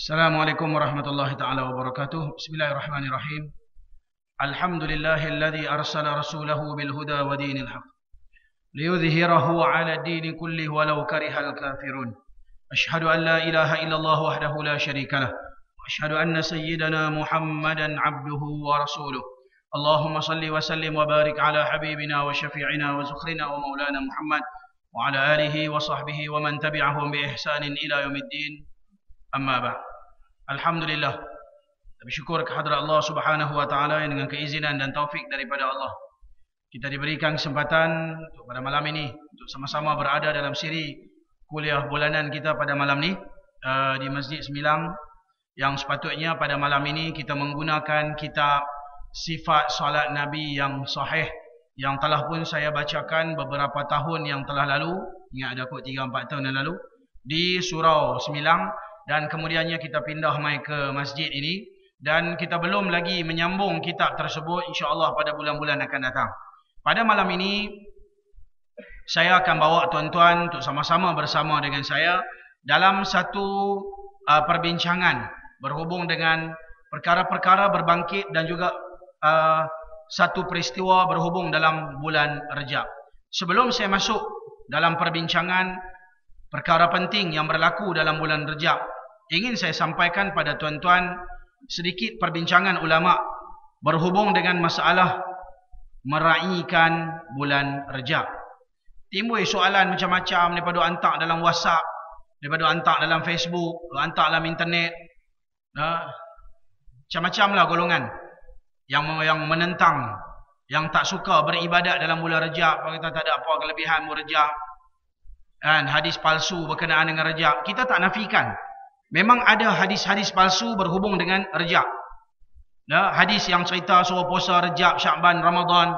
Assalamualaikum warahmatullahi taala wabarakatuh. Bismillahirrahmanirrahim. Alhamdulillahilladzi arsala rasulahu bil huda wa dinil haq liyudhhirahu 'ala ad-din kullihi walau karihal kafirun. Asyhadu an la ilaha illallah wahdahu la syarika lah wa asyhadu anna sayyidana Muhammadan 'abduhu wa rasuluh. Allahumma salli wa sallim wa barik ala habibina wa syafi'ina wa zukhrina wa maulana Muhammad wa ala alihi wa sahbihi wa man tabi'ahum bi ihsanin ila yaumiddin. Amma ba'd. Alhamdulillah, bersyukur kehadrat Allah Subhanahu wa taala yang dengan keizinan dan taufik daripada Allah kita diberikan kesempatan untuk pada malam ini untuk sama-sama berada dalam siri kuliah bulanan kita pada malam ni di Masjid Semilang, yang sepatutnya pada malam ini kita menggunakan kitab Sifat Salat Nabi yang Sahih yang telah pun saya bacakan beberapa tahun yang telah lalu, ingat ada kot 3-4 tahun yang lalu, di Surau Semilang. Dan kemudiannya kita pindah mai ke masjid ini, dan kita belum lagi menyambung kitab tersebut, insya-Allah pada bulan-bulan akan datang. Pada malam ini saya akan bawa tuan-tuan untuk sama-sama bersama dengan saya dalam satu perbincangan berhubung dengan perkara-perkara berbangkit dan juga satu peristiwa berhubung dalam bulan Rejab. Sebelum saya masuk dalam perbincangan perkara penting yang berlaku dalam bulan Rejab, ingin saya sampaikan pada tuan-tuan sedikit perbincangan ulama berhubung dengan masalah meraihkan bulan Rejab. Timbul soalan macam-macam daripada hantar dalam WhatsApp, daripada hantar dalam Facebook, hantar dalam internet. Macam-macam lah golongan yang menentang, yang tak suka beribadat dalam bulan Rejab, kata tak ada apa kelebihan bulan Rejab. Dan hadis palsu berkenaan dengan Rejab, kita tak nafikan. Memang ada hadis-hadis palsu berhubung dengan Rejab. Hadis yang cerita suruh puasa Rejab, Sya'ban, Ramadan.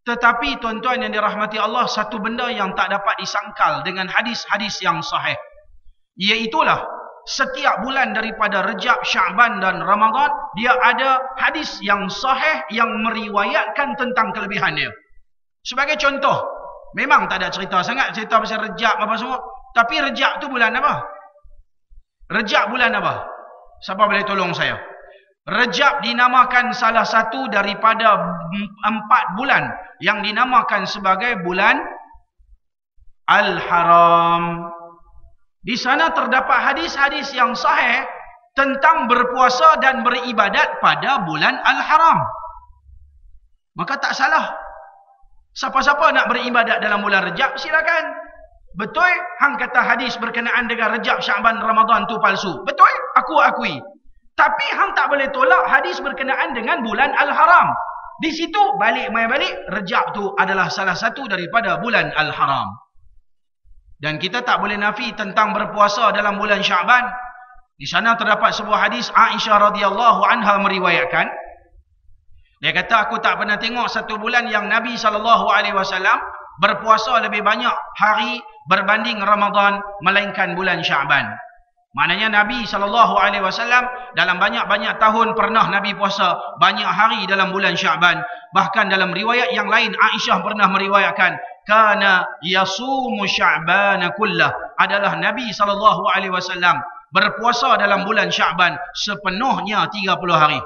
Tetapi tuan-tuan yang dirahmati Allah, satu benda yang tak dapat disangkal dengan hadis-hadis yang sahih, iaitulah setiap bulan daripada Rejab, Sya'ban dan Ramadan, dia ada hadis yang sahih yang meriwayatkan tentang kelebihan dia. Sebagai contoh, memang tak ada cerita sangat, cerita pasal Rejab apa semua. Tapi Rejab tu bulan apa? Rejab bulan apa? Siapa boleh tolong saya? Rejab dinamakan salah satu daripada 4 bulan yang dinamakan sebagai bulan Al-Haram. Di sana terdapat hadis-hadis yang sahih tentang berpuasa dan beribadat pada bulan Al-Haram. Maka tak salah. Siapa-siapa nak beribadat dalam bulan Rejab, silakan. Betul hang kata hadis berkenaan dengan Rejab, Sya'ban, Ramadan tu palsu. Betul, aku akui. Tapi hang tak boleh tolak hadis berkenaan dengan bulan Al-Haram. Di situ balik Rejab tu adalah salah satu daripada bulan Al-Haram. Dan kita tak boleh nafi tentang berpuasa dalam bulan Sya'ban. Di sana terdapat sebuah hadis Aisyah radhiyallahu anha meriwayatkan. Dia kata, aku tak pernah tengok satu bulan yang Nabi SAW berpuasa lebih banyak hari berbanding Ramadan melainkan bulan Sya'ban. Maknanya Nabi SAW dalam banyak-banyak tahun pernah Nabi puasa banyak hari dalam bulan Sya'ban. Bahkan dalam riwayat yang lain Aisyah pernah meriwayatkan, kana yasumu Sya'bana kullah, adalah Nabi SAW berpuasa dalam bulan Sya'ban sepenuhnya 30 hari.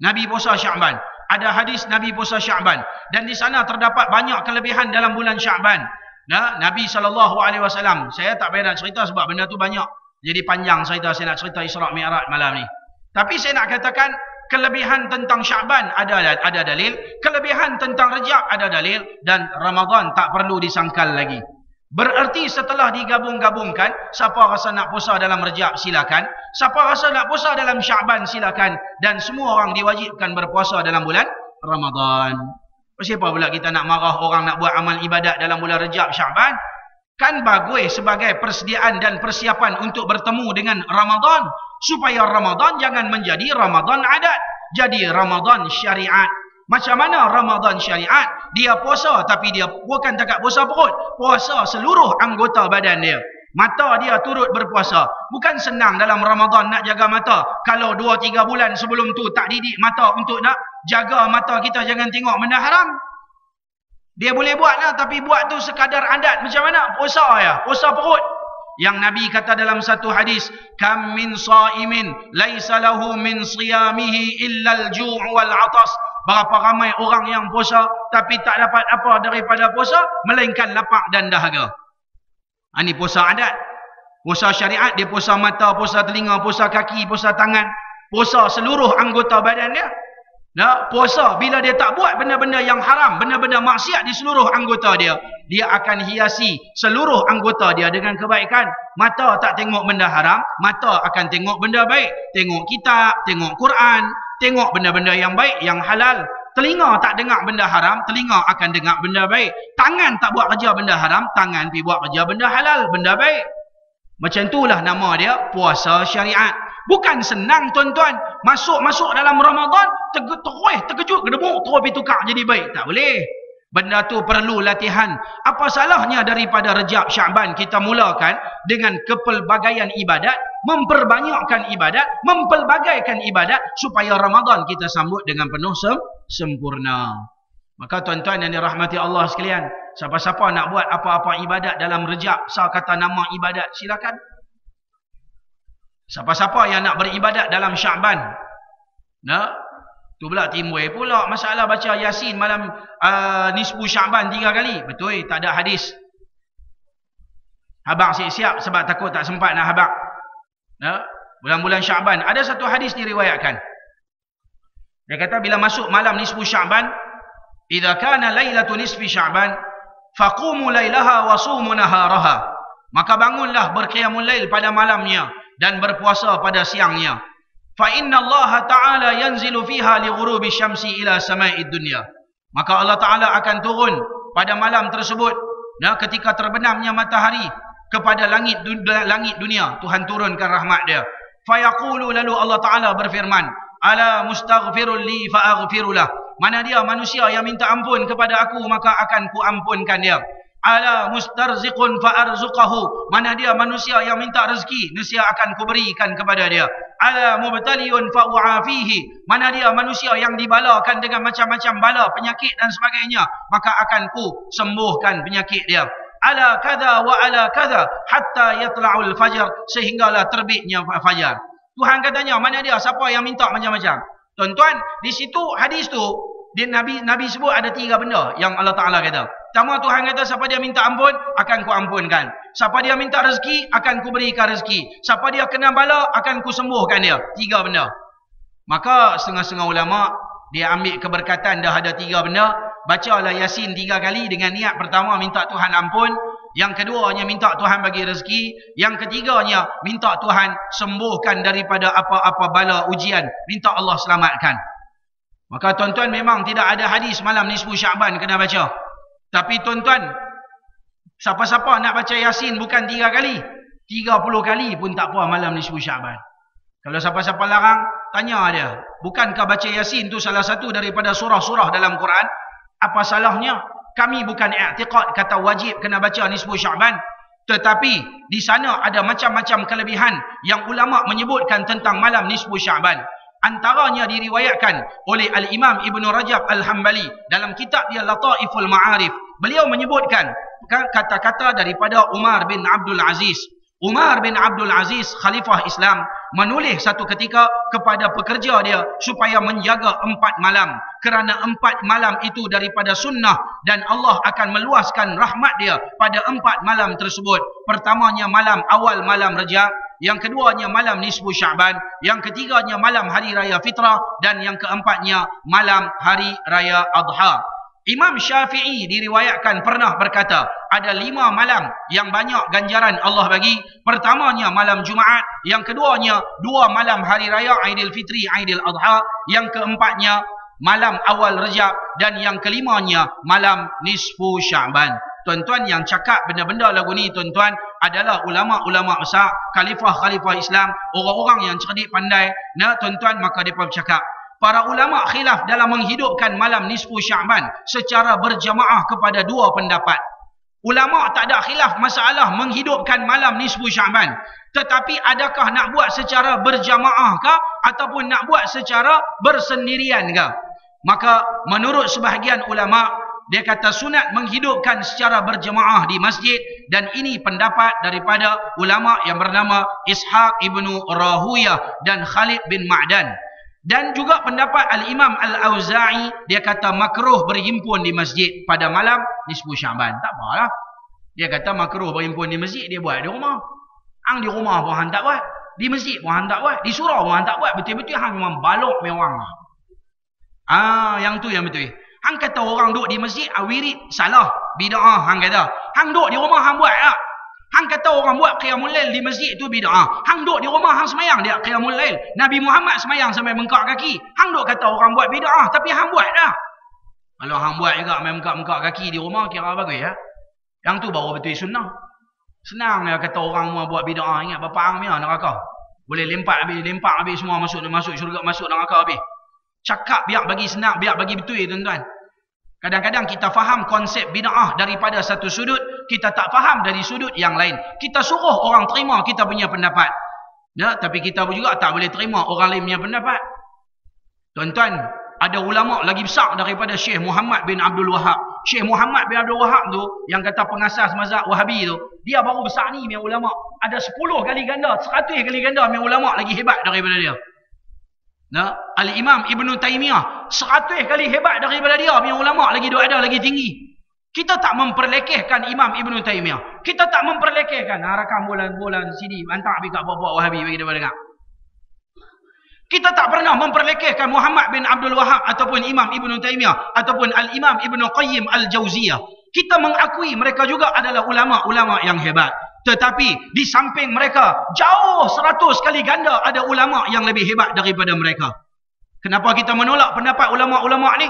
Nabi puasa Sya'ban. Ada hadis Nabi puasa Sya'ban, dan di sana terdapat banyak kelebihan dalam bulan Sya'ban. Nabi SAW, saya tak payah nak cerita sebab benda tu banyak, jadi panjang cerita, saya nak cerita Isra' Mi'raj malam ni. Tapi saya nak katakan kelebihan tentang Sya'ban ada dalil, kelebihan tentang Rejab ada dalil, dan Ramadan tak perlu disangkal lagi. Bererti setelah digabung-gabungkan, siapa rasa nak puasa dalam Rejab silakan, siapa rasa nak puasa dalam Sya'ban silakan, dan semua orang diwajibkan berpuasa dalam bulan Ramadan. Siapa pula kita nak marah orang nak buat amal ibadat dalam bulan Rejab, Sya'ban? Kan bagus sebagai persediaan dan persiapan untuk bertemu dengan Ramadan, supaya Ramadan jangan menjadi Ramadan adat, jadi Ramadan syariat. Macam mana Ramadan syariat? Dia puasa, tapi dia bukan takat puasa perut, puasa seluruh anggota badan dia. Mata dia turut berpuasa. Bukan senang dalam Ramadan nak jaga mata, kalau 2-3 bulan sebelum tu tak didik mata untuk nak jaga mata kita jangan tengok benda haram. Dia boleh buat lah, tapi buat tu sekadar adat. Macam mana? Puasa ya, puasa perut. Yang Nabi kata dalam satu hadis, kam min sa'imin laisa lahu min siyamihi illa al-ju' wal 'atas. Berapa ramai orang yang puasa tapi tak dapat apa daripada puasa melainkan lapar dan dahaga. Ini puasa adat. Puasa syariat, dia puasa mata, puasa telinga, puasa kaki, puasa tangan, puasa seluruh anggota badan dia. Nah, puasa bila dia tak buat benda-benda yang haram, benda-benda maksiat di seluruh anggota dia, dia akan hiasi seluruh anggota dia dengan kebaikan. Mata tak tengok benda haram, mata akan tengok benda baik. Tengok kitab, tengok Quran, tengok benda-benda yang baik, yang halal. Telinga tak dengar benda haram, telinga akan dengar benda baik. Tangan tak buat kerja benda haram, tangan pergi buat kerja benda halal, benda baik. Macam itulah nama dia puasa syariat. Bukan senang tuan-tuan. Masuk dalam Ramadan, terkejut, gedebuk, terus pergi tukar jadi baik. Tak boleh. Benda tu perlu latihan. Apa salahnya daripada Rejab Syaban kita mulakan dengan kepelbagaian ibadat, memperbanyakkan ibadat, mempelbagaikan ibadat supaya Ramadan kita sambut dengan penuh sempurna. Maka tuan-tuan yang dirahmati Allah sekalian, siapa-siapa nak buat apa-apa ibadat dalam Rejab, saya kata nama ibadat, silakan. Siapa-siapa yang nak beribadat dalam Syaban, nah, tu pula timbul pula masalah baca Yasin malam nisfu Syaban 3 kali. Betul, tak ada hadis. Habang siap-siap sebab takut tak sempat nak habang. Nah, bulan-bulan Syaban ada satu hadis diriwayatkan. Dia kata bila masuk malam nisfu Syaban, idza kana lailatu nisfi Syaban, faqumu lailaha wa sumu naharaha. Maka bangunlah berqiyamul lail pada malamnya dan berpuasa pada siangnya. Fa inna Allah Ta'ala yanzilu fiha li ghurubi syamsi ila sama'id dunya. Maka Allah Ta'ala akan turun pada malam tersebut, nah, ketika terbenamnya matahari kepada langit dunia. Tuhan turunkan rahmat dia. Fa yaqulu, lalu Allah Ta'ala berfirman, ala mustaghfirul li fa aghfirulah. Mana dia manusia yang minta ampun kepada aku, maka akan ku ampunkan dia. Ala mustarziqun fa arzuqahu. Mana dia manusia yang minta rezeki, nescaya akan kuberikan kepada dia. Ala mubtaliyun fa uafihi. Mana dia manusia yang dibalakan dengan macam-macam bala, penyakit dan sebagainya, maka akan ku sembuhkan penyakit dia. Ala kadza wa ala kadza hatta yatla'ul fajar, sehinggalah terbitnya fajar. Tuhan katanya, mana dia siapa yang minta macam-macam. Tuan-tuan, di situ hadis tu dia Nabi sebut ada 3 benda yang Allah Ta'ala kata. Pertama, Tuhan kata siapa dia minta ampun, akan ku ampunkan. Siapa dia minta rezeki, akan ku berikan rezeki. Siapa dia kena bala, akan ku sembuhkan dia. 3 benda. Maka setengah-setengah ulama dia ambil keberkatan dah ada 3 benda. Bacalah Yasin 3 kali dengan niat pertama minta Tuhan ampun. Yang keduanya minta Tuhan bagi rezeki. Yang ketiganya minta Tuhan sembuhkan daripada apa-apa bala ujian. Minta Allah selamatkan. Maka tuan-tuan, memang tidak ada hadis malam nisfu Syaban kena baca. Tapi tuan-tuan, siapa-siapa nak baca Yasin bukan 3 kali, 30 kali pun tak apa malam nisfu Syaban. Kalau siapa-siapa larang, tanya dia, bukankah baca Yasin tu salah satu daripada surah-surah dalam Quran? Apa salahnya? Kami bukan i'tiqad kata wajib kena baca nisfu Syaban, tetapi di sana ada macam-macam kelebihan yang ulama menyebutkan tentang malam nisfu Syaban. Antaranya diriwayatkan oleh Al-Imam Ibn Rajab Al-Hambali dalam kitab dia Lataiful Ma'arif. Beliau menyebutkan kata-kata daripada Umar bin Abdul Aziz. Umar bin Abdul Aziz, Khalifah Islam, menulis satu ketika kepada pekerja dia supaya menjaga 4 malam. Kerana 4 malam itu daripada sunnah dan Allah akan meluaskan rahmat dia pada 4 malam tersebut. Pertamanya malam awal malam Rejab, yang keduanya malam nisfu Syaban, yang ketiganya malam hari raya fitrah, dan yang keempatnya malam hari raya Adha. Imam Syafi'i diriwayatkan pernah berkata, ada 5 malam yang banyak ganjaran Allah bagi. Pertamanya malam Jumaat, yang keduanya 2 malam hari raya Aidil Fitri, Aidil Adha, yang keempatnya malam awal Rejab, dan yang kelimanya malam nisfu Syaban. Tuan-tuan, yang cakap benda-benda lagu ni tuan-tuan adalah ulama-ulama besar, khalifah-khalifah Islam, orang-orang yang cerdik pandai. Nah tuan-tuan, maka mereka bercakap, para ulama khilaf dalam menghidupkan malam nisfu Syaban secara berjamaah kepada 2 pendapat. Ulama tak ada khilaf masalah menghidupkan malam nisfu Syaban, tetapi adakah nak buat secara berjamaah kah ataupun nak buat secara bersendirian kah? Maka menurut sebahagian ulama, dia kata sunat menghidupkan secara berjemaah di masjid, dan ini pendapat daripada ulama yang bernama Ishaq ibnu Rahuyah dan Khalid bin Ma'dan. Dan juga pendapat Al-Imam Al-Auza'i, dia kata makruh berhimpun di masjid pada malam nisfu Syaban. Tak apalah. Dia kata makruh berhimpun di masjid, dia buat di rumah. Hang di rumah pun hang tak buat, di masjid pun hang tak buat, di surau pun hang tak buat. Betul-betul hang memang balok memang. Yang tu yang betul. Hang kata orang duduk di masjid wirid salah, bid'ah hang kata. Hang duduk di rumah hang buat tak? Hang kata orang buat qiyamul lail di masjid tu bid'ah. Hang duduk di rumah hang semayang dia qiyamul lail. Nabi Muhammad semayang sampai bengkak kaki. Hang duduk kata orang buat bid'ah, tapi hang buat dah. Kalau hang buat juga main bengkak kaki di rumah, kira bagus ya. Yang tu baru betul sunnah. Senang ya kata orang mau buat bid'ah. Ingat bapa hang punya neraka. Boleh lempak habis semua masuk syurga, masuk neraka habis. Cakap biar bagi senang, biar bagi betul tuan-tuan. Kadang-kadang kita faham konsep bid'ah daripada satu sudut, kita tak faham dari sudut yang lain. Kita suruh orang terima kita punya pendapat. Ya, tapi kita juga tak boleh terima orang lain punya pendapat. Tuan-tuan, ada ulama lagi besar daripada Syekh Muhammad bin Abdul Wahab. Syekh Muhammad bin Abdul Wahab tu, yang kata pengasas mazhab Wahabi tu, dia baru besar ni punya ulama. Ada 10 kali ganda, 100 kali ganda punya ulama lagi hebat daripada dia. Nah, Al-Imam Ibn Taymiyah 100 kali hebat daripada dia punya ulama, lagi ada lagi tinggi. Kita tak memperlekehkan Imam Ibn Taymiyah. Kita tak memperlekehkan rakam bulan-bulan CD hantar habis kat buat-buat Wahabi bagi dia dengar. Kita tak pernah memperlekehkan Muhammad bin Abdul Wahab ataupun Imam Ibn Taymiyah ataupun Al-Imam Ibn Qayyim Al-Jauziyah. Kita mengakui mereka juga adalah ulama-ulama yang hebat. Tetapi di samping mereka, jauh 100 kali ganda ada ulama yang lebih hebat daripada mereka. Kenapa kita menolak pendapat ulama-ulama ni?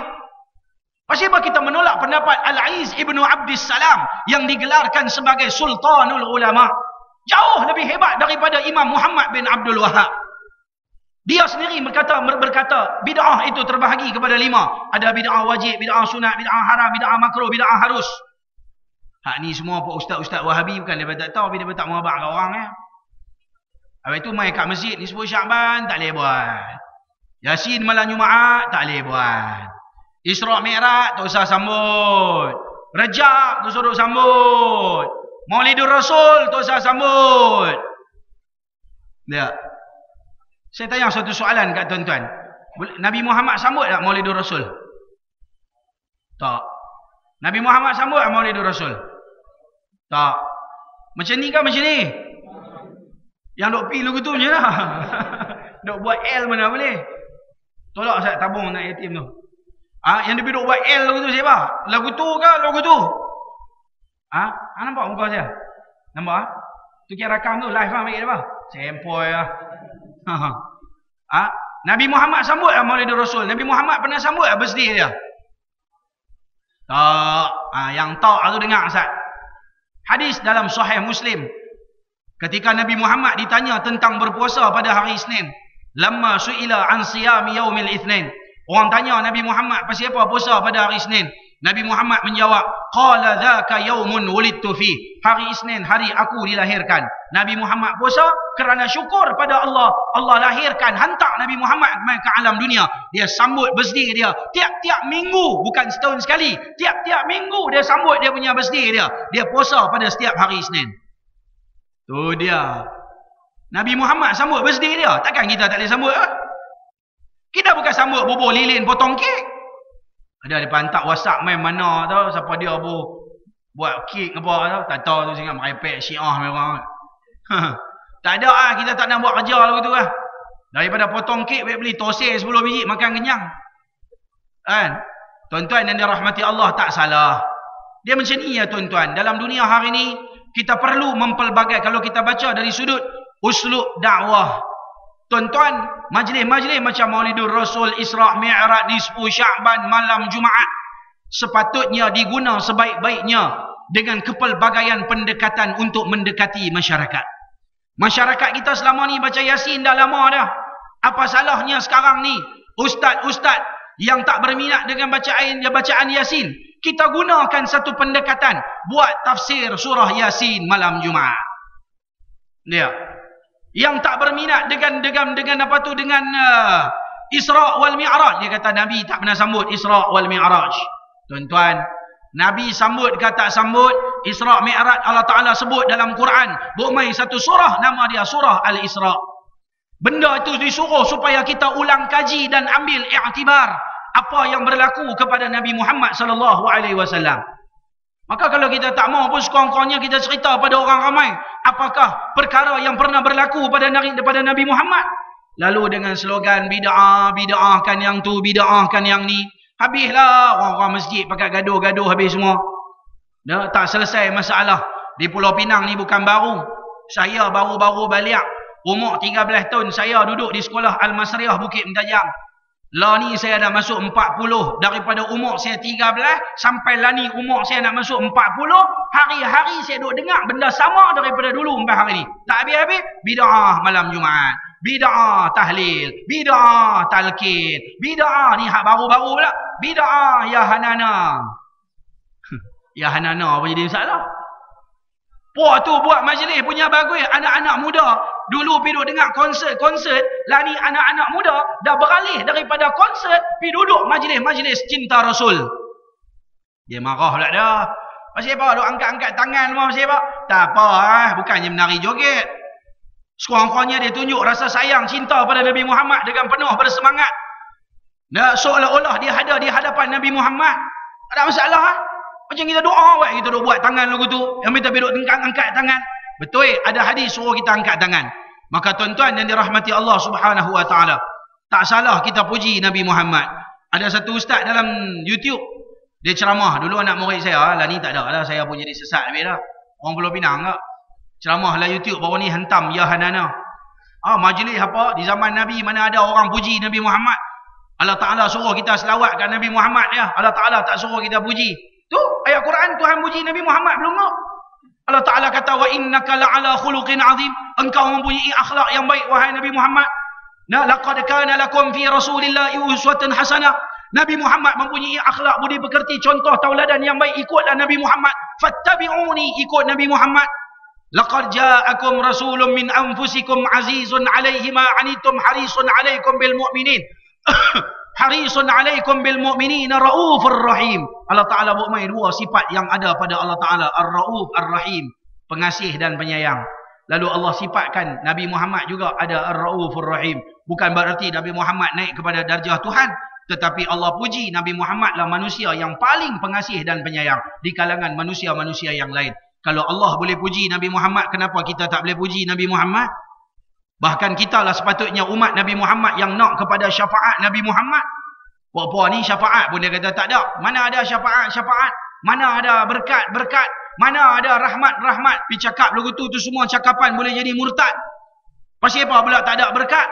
Pasal apa kita menolak pendapat Al-Aiz Ibn Abdis Salam yang digelarkan sebagai Sultanul Ulama? Jauh lebih hebat daripada Imam Muhammad bin Abdul Wahab. Dia sendiri berkata bid'ah itu terbahagi kepada 5. Ada bid'ah wajib, bid'ah sunat, bid'ah haram, bid'ah makruh, bid'ah harus. Hak ni semua apa ustaz-ustaz Wahabi bukan dia tak tahu, tapi dia tak mengabak kat orang ya. Habis tu mai kat masjid nisfu Syaban tak boleh buat. Yasin malam Jumaat tak boleh buat. Isra' Mi'raj tak usah sambut. Rejab tu suruh sambut. Maulidur Rasul tak usah sambut. Dia. Saya tanya satu soalan kat tuan-tuan. Nabi Muhammad sambut tak Maulidur Rasul? Tak. Nabi Muhammad sambut tak Maulidur Rasul? Tak. Macam ni kan macam ni? Yang duk pi lagu tu je lah. Duk buat L mana boleh? Tolak saya tabung nak yatim tu. Yang dia duk buat L lagu tu siapa? Lagu tu ke lagu tu? Nampak muka saya? Nampak? Tu kira rakam tu live lah bagi dia apa? Sempoi lah. Nabi Muhammad sambut tak Maulidur Rasul? Nabi Muhammad pernah sambut tak birthday dia? Tak. Yang tak tu dengar Ustaz. Hadis dalam Sahih Muslim. Ketika Nabi Muhammad ditanya tentang berpuasa pada hari Isnin. Lamma su'ila an siyami yaumil Itsnin. Orang tanya Nabi Muhammad pasal apa puasa pada hari Isnin. Nabi Muhammad menjawab, qala dzaka yaumun wulidtu fi. Hari Isnin hari aku dilahirkan. Nabi Muhammad puasa kerana syukur pada Allah. Allah lahirkan, hantar Nabi Muhammad ke alam dunia. Dia sambut birthday dia tiap-tiap minggu, bukan setahun sekali. Tiap-tiap minggu dia sambut dia punya birthday dia. Dia puasa pada setiap hari Isnin. Tu dia. Nabi Muhammad sambut birthday dia. Takkan kita tak boleh sambut? Kita bukan sambut bubur lilin potong kek. Ada dia hantar WhatsApp main mana tau, siapa dia buat kek apa tau, tak tahu tu sangat merepek Syiah memang. Tak ada kita tak nak buat kerja lagu tu lah. Daripada potong kek baik beli tosir 10 biji makan kenyang. Kan? Tuan-tuan yang dirahmati Allah tak salah. Dia macam ni ya tuan-tuan. Dalam dunia hari ni kita perlu mempelbagai. Kalau kita baca dari sudut uslub dakwah, tuan-tuan, majlis-majlis macam Maulidur Rasul, Isra' Mi'raj, nisfu Syaban, malam Jumaat sepatutnya diguna sebaik-baiknya dengan kepelbagaian pendekatan untuk mendekati masyarakat. Masyarakat kita selama ni baca Yasin dah lama dah. Apa salahnya sekarang ni ustaz-ustaz yang tak berminat dengan bacaan Yasin, kita gunakan satu pendekatan buat tafsir surah Yasin malam Jumaat. Dia yang tak berminat dengan apa tu, dengan Isra' wal Mi'raj, dia kata Nabi tak pernah sambut Isra' wal Mi'raj. Tuan-tuan, Nabi sambut ke tak sambut, Isra' Mi'raj Allah Ta'ala sebut dalam Quran. Buat satu surah, nama dia surah Al-Isra'. Benda itu disuruh supaya kita ulang kaji dan ambil i'tibar apa yang berlaku kepada Nabi Muhammad sallallahu alaihi wasallam. Maka kalau kita tak mau pun sekurang-kurangnya kita cerita pada orang ramai apakah perkara yang pernah berlaku pada Nabi Muhammad. Lalu dengan slogan bid'ahkan yang tu, bid'ahkan yang ni. Habislah orang-orang masjid pakai gaduh-gaduh habis semua. Dah tak selesai masalah. Di Pulau Pinang ni bukan baru. Saya baru-baru balik. Umur 13 tahun saya duduk di sekolah Al-Masriah Bukit Mentajam. Lah ni saya dah masuk 40. Daripada umur saya 13 sampai lah ni umur saya nak masuk 40. Hari-hari saya duduk dengar benda sama daripada dulu sampai hari ni. Tak habis-habis. Bid'ah malam Jumaat. Bid'ah tahlil. Bid'ah talqin. Bid'ah ni hak baru-baru pula. Bid'ah ya Hanana. Ya Hanana apa jadi masalah? Puak tu buat majlis punya bagus. Anak-anak muda dulu pergi duduk dengar konsert. Lah ni anak-anak muda dah beralih daripada konsert pergi duduk majlis-majlis cinta Rasul. Dia marah pula dah. Pasal apa? Duk angkat-angkat tangan semua pasal apa? Tak apa bukannya menari joget. Sekurang-kurangnya dia tunjuk rasa sayang cinta pada Nabi Muhammad dengan penuh bersemangat. Nah, seolah-olah dia ada di hadapan Nabi Muhammad. Tak ada masalah. Macam kita doa, kita duk buat tangan lagu tu. Yang kita duduk angkat tangan. Betul, ada hadis suruh kita angkat tangan. Maka tuan-tuan yang dirahmati Allah Subhanahu Wa Taala, tak salah kita puji Nabi Muhammad. Ada satu ustaz dalam YouTube, dia ceramah. Dulu anak murid saya, lah ni tak ada lah. Saya pun jadi sesat habis dah. Orang Pulau Pinang tak? Ceramah lah YouTube baru ni hentam ya Hanana. Majlis apa? Di zaman Nabi mana ada orang puji Nabi Muhammad. Allah Ta'ala suruh kita selawatkan Nabi Muhammad ya. Allah Ta'ala tak suruh kita puji. Tu ayat Quran Tuhan puji Nabi Muhammad belum tak? Allah Ta'ala kata wa innaka la'ala khuluqin azim. Engkau mempunyai akhlak yang baik wahai Nabi Muhammad. Nah, laqad kana lakum fi Rasulillahi uswatun hasanah. Nabi Muhammad mempunyai akhlak budi pekerti, contoh tauladan yang baik. Ikutlah Nabi Muhammad. Fattabi'uni, ikut Nabi Muhammad. Laqad ja'akum rasulun min anfusikum azizun 'alaihi ma 'anittum harisun 'alaikum bil mu'minin. Harisun 'alaikum bil mu'minina raufur rahim. Allah Ta'ala buat main dua sifat yang ada pada Allah Ta'ala, Ar-Rauf Ar-Rahim, pengasih dan penyayang. Lalu Allah sifatkan Nabi Muhammad juga ada Ar-Raufur Rahim. Bukan berarti Nabi Muhammad naik kepada darjah Tuhan, tetapi Allah puji Nabi Muhammad lah manusia yang paling pengasih dan penyayang di kalangan manusia-manusia yang lain. Kalau Allah boleh puji Nabi Muhammad, kenapa kita tak boleh puji Nabi Muhammad? Bahkan kita lah sepatutnya umat Nabi Muhammad yang nak kepada syafaat Nabi Muhammad. Puak-puak ni syafaat pun dia kata tak ada. Mana ada syafaat-syafaat? Mana ada berkat-berkat? Mana ada rahmat-rahmat? Pergi cakap lagu tu semua cakapan boleh jadi murtad. Pasal apa pula tak ada berkat?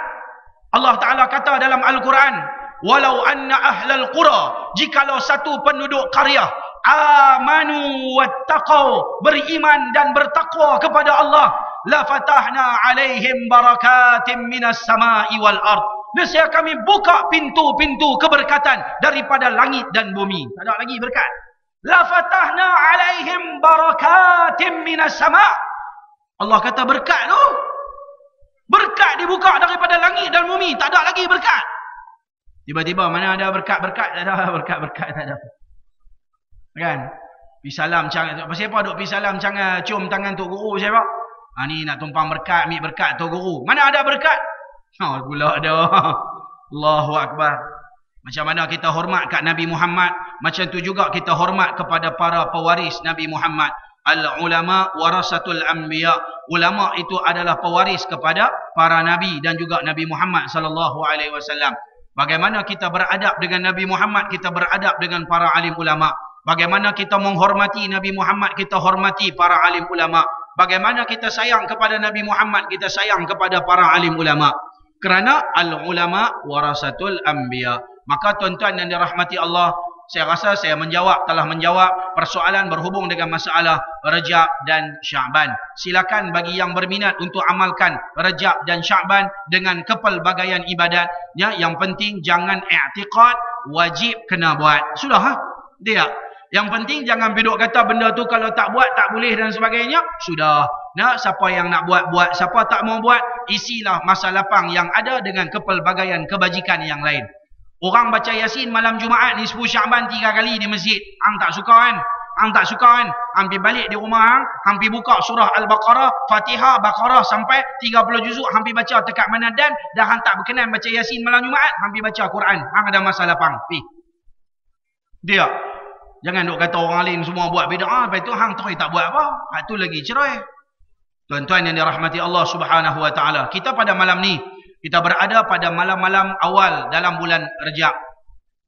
Allah Ta'ala kata dalam Al-Quran, walau anna ahlal qura, jikalau satu penduduk qaryah amanu wattaqau, beriman dan bertakwa kepada Allah, la fatahna alaihim barakatim minas samai wal ard, nescaya kami buka pintu-pintu keberkatan daripada langit dan bumi. Tak ada lagi berkat. La fatahna alaihim barakatim minas sama. Allah kata berkat tu, berkat dibuka daripada langit dan bumi. Tak ada lagi berkat. Tiba-tiba mana ada berkat-berkat? Tak ada berkat-berkat, tak ada. Kan? Pergi salam macam, pasal apa duk pergi salam macam cium tangan Tok Guru siapa? Ni nak tumpang berkat, ambil berkat Tok Guru. Mana ada berkat? Pula ada. Allahu Akbar. Macam mana kita hormat kat Nabi Muhammad, macam tu juga kita hormat kepada para pewaris Nabi Muhammad. Al-ulama warasatul anbiya. Ulama itu adalah pewaris kepada para nabi dan juga Nabi Muhammad sallallahu alaihi wasallam. Bagaimana kita beradab dengan Nabi Muhammad, kita beradab dengan para alim ulama. Bagaimana kita menghormati Nabi Muhammad, kita hormati para alim ulama. Bagaimana kita sayang kepada Nabi Muhammad, kita sayang kepada para alim ulama. Kerana al-ulama warasatul anbiya. Maka tuan-tuan yang dirahmati Allah, saya rasa saya telah menjawab persoalan berhubung dengan masalah Rajab dan Sya'ban. Silakan bagi yang berminat untuk amalkan Rajab dan Sya'ban dengan kepelbagaian ibadatnya. Yang penting jangan i'tiqad wajib kena buat. Sudah ha? Dia. Yang penting jangan biduk kata benda tu kalau tak buat tak boleh dan sebagainya. Sudah. Nah, siapa yang nak buat, buat. Siapa tak mau buat, isilah masa lapang yang ada dengan kepelbagaian kebajikan yang lain. Orang baca Yasin malam Jumaat nisfu Syaban 3 kali di masjid. Hang tak suka kan? Hang tak suka kan? Hang pergi balik di rumah hang, hang pergi buka surah Al-Baqarah, Fatihah, Baqarah sampai 30 juzuk, hang pergi baca tekat mana dan hang tak berkenan baca Yasin malam Jumaat, hang pergi baca Quran. Hang ada masalah pang. Pi. Dia. Jangan duk kata orang lain semua buat bid'ah, lepas tu hang terus tak buat apa. Hak tu lagi cerai. Tuan-tuan yang dirahmati Allah Subhanahu wa taala, kita pada malam ni kita berada pada malam-malam awal dalam bulan Rejab.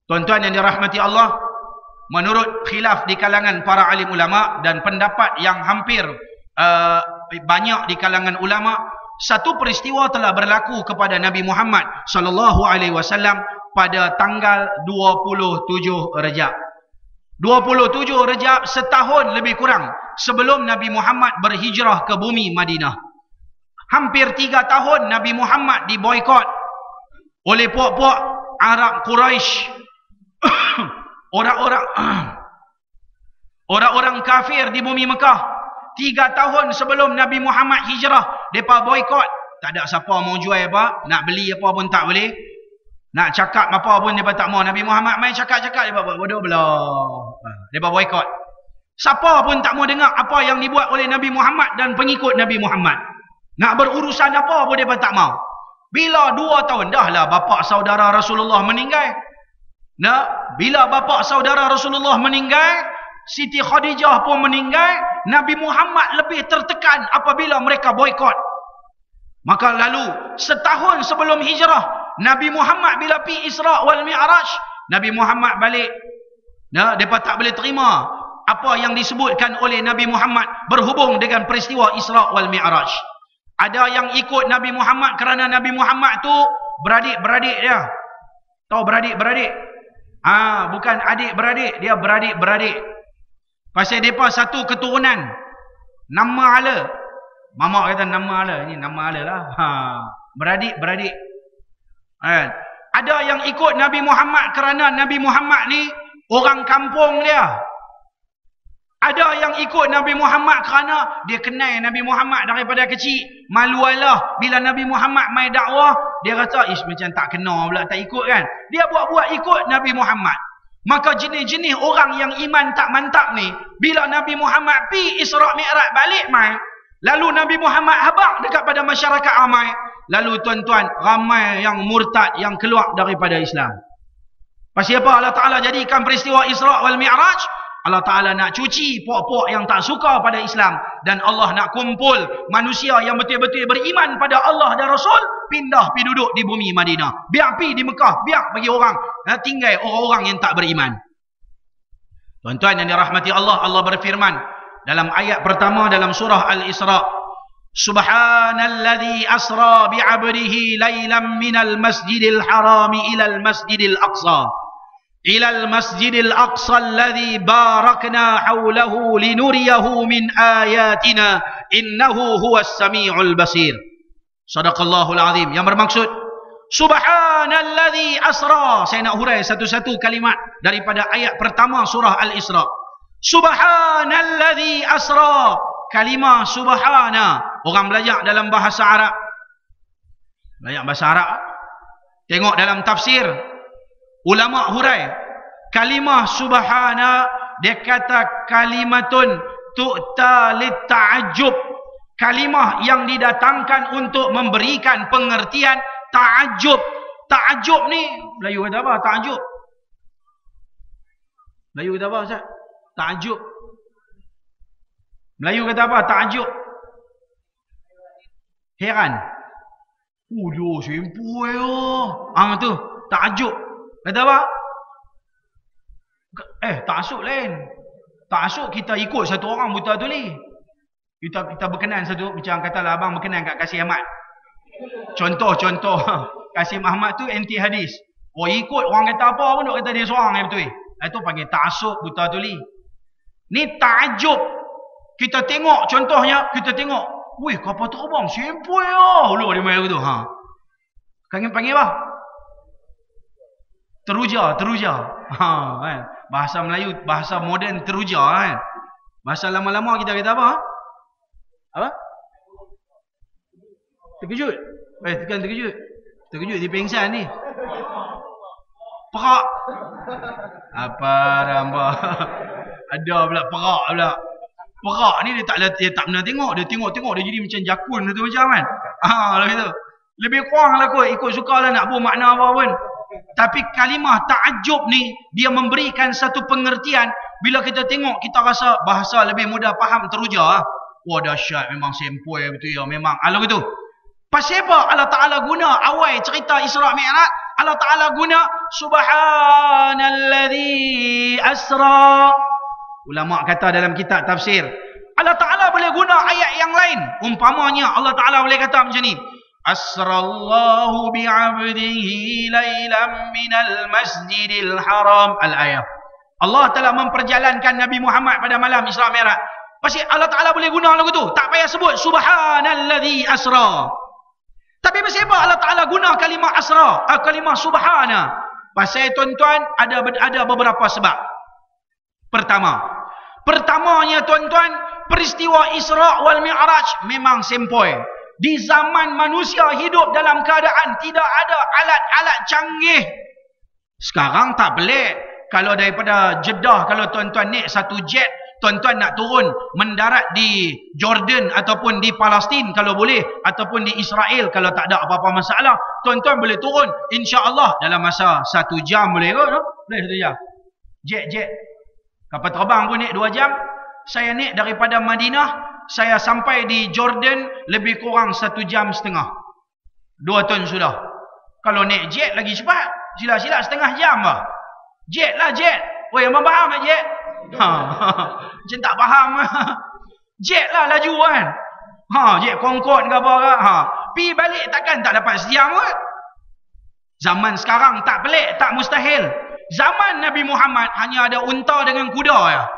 Tuan-tuan yang dirahmati Allah, menurut khilaf di kalangan para alim ulama dan pendapat yang hampir banyak di kalangan ulama, satu peristiwa telah berlaku kepada Nabi Muhammad sallallahu alaihi wasallam pada tanggal 27 Rejab. 27 Rejab, setahun lebih kurang sebelum Nabi Muhammad berhijrah ke bumi Madinah. Hampir 3 tahun Nabi Muhammad diboikot oleh puak-puak Arab Quraisy. Orang-orang kafir di bumi Mekah. 3 tahun sebelum Nabi Muhammad hijrah, mereka boikot. Tak ada siapa mau jual apa, nak beli apa pun tak boleh. Nak cakap apa pun mereka tak mau. Nabi Muhammad main cakap-cakap, mereka buat bodoh belah. Mereka boikot. Siapa pun tak mau dengar apa yang dibuat oleh Nabi Muhammad dan pengikut Nabi Muhammad. Nak berurusan apa pun mereka tak mau. Bila 2 tahun, dah lah bapa saudara Rasulullah meninggal. Nah, bila bapa saudara Rasulullah meninggal, Siti Khadijah pun meninggal, Nabi Muhammad lebih tertekan apabila mereka boikot. Maka lalu setahun sebelum hijrah, Nabi Muhammad bila pi Isra wal Mi'raj, Nabi Muhammad balik. Nah, mereka tak boleh terima apa yang disebutkan oleh Nabi Muhammad berhubung dengan peristiwa Isra wal Mi'raj. Ada yang ikut Nabi Muhammad kerana Nabi Muhammad tu beradik-beradik dia. Tahu beradik-beradik? Bukan adik-beradik, dia beradik-beradik. Pasal mereka satu keturunan. Nama ala. Mama kata nama ala. Ini nama ala lah. Beradik-beradik. Ada yang ikut Nabi Muhammad kerana Nabi Muhammad ni orang kampung dia. Ada yang ikut Nabi Muhammad kerana dia kenal Nabi Muhammad daripada kecil. Malualah bila Nabi Muhammad main dakwah, dia kata, macam tak kenal pula, tak ikut kan. Dia buat-buat ikut Nabi Muhammad. Maka jenis-jenis orang yang iman tak mantap ni, bila Nabi Muhammad pi Isra Mi'raj balik mai, lalu Nabi Muhammad habaq dekat pada masyarakat ramai, lalu tuan-tuan, ramai yang murtad, yang keluar daripada Islam. Pasal apa Allah Ta'ala jadikan peristiwa Isra wal Mi'raj? Allah Ta'ala nak cuci puak-puak yang tak suka pada Islam. Dan Allah nak kumpul manusia yang betul-betul beriman pada Allah dan Rasul, pindah pergi duduk di bumi Madinah. Biar pergi di Mekah, biar bagi orang tinggal orang-orang yang tak beriman. Tuan-tuan yang dirahmati Allah, Allah berfirman dalam ayat pertama dalam surah Al-Isra, Subhanalladzi asra bi'abdihi laylan minal masjidil harami ilal masjidil aqsa ilal masjidil aqsa alladzi barakna hawlahu linuriyahu min ayatina innahu huwas sami'ul basir. Sadaqallahul azim. Yang bermaksud Subhanalladzi asra. Saya nak hurai satu-satu kalimat daripada ayat pertama surah Al-Isra. Subhanalladzi asra. Kalimah subhana, orang belajar dalam bahasa Arab. Belajar bahasa Arab. Tengok dalam tafsir, ulama hurai kalimah subhana, dia kata kalimatun tu'ta litta'ajjub, kalimah yang didatangkan untuk memberikan pengertian ta'ajjub. Ta'ajjub ni Melayu kata apa? Ta'ajjub. Melayu kata apa Ustaz? Ta'ajjub. Melayu kata apa? Ta'ajjub. Heran. Dia simple tu. Ta'ajjub. Kata apa? Ta'asub lain. Ta'asub kita ikut satu orang buta tuli. Kita berkenan satu, macam katalah abang berkenan kat Kasim Ahmad. Contoh Kasim Ahmad tu anti hadis. Ikut orang kata apa pun duk kata dia seorang yang betul. Itu panggil ta'asub buta tuli. Ni ta'ajjub. Kita tengok contohnya, kita tengok, weh kapal terbang simple lu dia main gitu. Kangen panggil apa? Teruja. Kan? Bahasa Melayu, bahasa moden teruja kan. Bahasa lama-lama kita kata apa? Apa? Terkejut. Tekan terkejut. Terkejut dia pengsan ni. Perak. Apa ramba? Ada pula perak pula. Perak ni dia tak pernah tengok. Dia tengok dia jadi macam jakun tu macam kan. Lah gitu. Lebih kurang lah kot. Ikut suka lah nak buat makna apa pun. Tapi kalimah ta'ajub ni dia memberikan satu pengertian. Bila kita tengok kita rasa bahasa lebih mudah faham teruja. Wah dahsyat memang sempoi betul ya memang. Kalau gitu. Pasal apa Allah Ta'ala guna awal cerita Isra' Mi'raj? Allah Ta'ala guna Subhanalladzi asra. Ulama kata dalam kitab tafsir, Allah Ta'ala boleh guna ayat yang lain. Umpamanya Allah Ta'ala boleh kata macam ni. Asrallahu bi'abdihi laylam minal masjidil haram. Al-ayah. Allah telah memperjalankan Nabi Muhammad pada malam Isra' Mi'raj. Pasal Allah Ta'ala boleh guna lagu tu. Tak payah sebut Subhanalladzi asra. Tapi pasal apa Allah Ta'ala guna kalimah asra, kalimah subhana? Pasal tuan-tuan ada beberapa sebab. Pertamanya tuan-tuan, peristiwa Isra' wal Mi'raj memang sempoi. Di zaman manusia hidup dalam keadaan tidak ada alat-alat canggih. Sekarang tak pelik. Kalau daripada Jeddah, kalau tuan-tuan naik satu jet, tuan-tuan nak turun mendarat di Jordan ataupun di Palestin kalau boleh, ataupun di Israel kalau tak ada apa-apa masalah, tuan-tuan boleh turun insya-Allah dalam masa 1 jam boleh kot, no? Boleh 1 jam. Jet. Kapal terbang pun naik 2 jam. Saya naik daripada Madinah, saya sampai di Jordan lebih kurang 1 jam setengah. 2 ton sudah. Kalau naik jet lagi cepat. Sila-sila setengah jam lah. Jet lah jet. Oh yang faham tak jet? Macam tak faham. Jet lah laju kan. Jet Concorde ke apa ke. Pi balik takkan tak dapat sejam kot. Zaman sekarang tak pelik, tak mustahil. Zaman Nabi Muhammad hanya ada unta dengan kuda ya.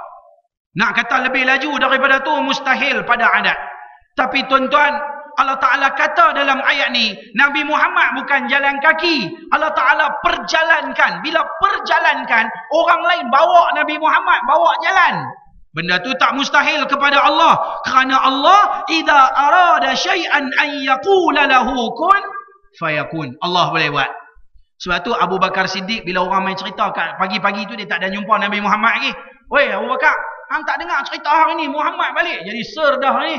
Nak kata lebih laju daripada tu mustahil pada adat. Tapi tuan-tuan, Allah Ta'ala kata dalam ayat ni, Nabi Muhammad bukan jalan kaki. Allah Ta'ala perjalankan. Bila perjalankan, orang lain bawa Nabi Muhammad, bawa jalan. Benda tu tak mustahil kepada Allah. Kerana Allah, idza arada syai'an an yaqula lahu kun fayakun. Allah boleh buat. Sebab tu Abu Bakar Siddiq, bila orang main cerita kat pagi-pagi tu, dia tak ada jumpa Nabi Muhammad lagi. Weh Abu Bakar, hang tak dengar cerita hari ni Muhammad balik. Jadi ser dah ni.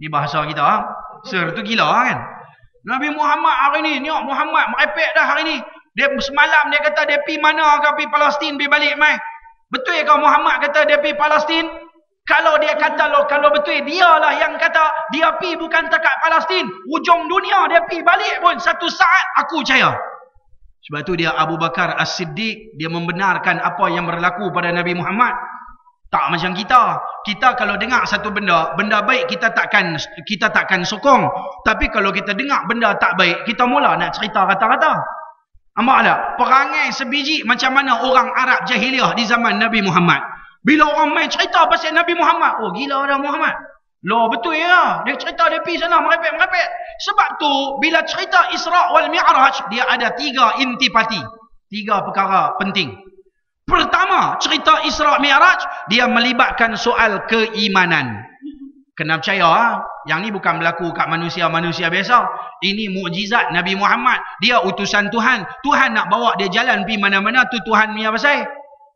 Ni bahasa kita. Ser tu gila kan. Nabi Muhammad hari ni, tengok Muhammad merepek dah hari ni. Dia semalam dia kata dia pi mana ke, pi Palestin, pi balik mai. Betul ke Muhammad kata dia pi Palestin? Kalau dia kata kalau betul dialah yang kata dia pi bukan dekat Palestin, ujung dunia dia pi balik pun satu saat aku percaya. Sebab tu dia Abu Bakar As-Siddiq, dia membenarkan apa yang berlaku pada Nabi Muhammad. Tak macam kita. Kita kalau dengar satu benda baik kita takkan sokong. Tapi kalau kita dengar benda tak baik, kita mula nak cerita kata-kata. Nampak tak? Perangai sebiji macam mana orang Arab jahiliah di zaman Nabi Muhammad. Bila orang main cerita pasal Nabi Muhammad, oh gila dah Muhammad. Loh betul ya. Dia cerita dia pergi sana merepek-merepek. Sebab tu bila cerita Isra' wal Mi'raj, dia ada 3 intipati. 3 perkara penting. Pertama, cerita Isra' Mi'raj dia melibatkan soal keimanan. Kena percaya yang ni bukan berlaku kat manusia-manusia biasa. Ini mukjizat Nabi Muhammad. Dia utusan Tuhan. Tuhan nak bawa dia jalan pergi mana-mana tu Tuhan punya pasal.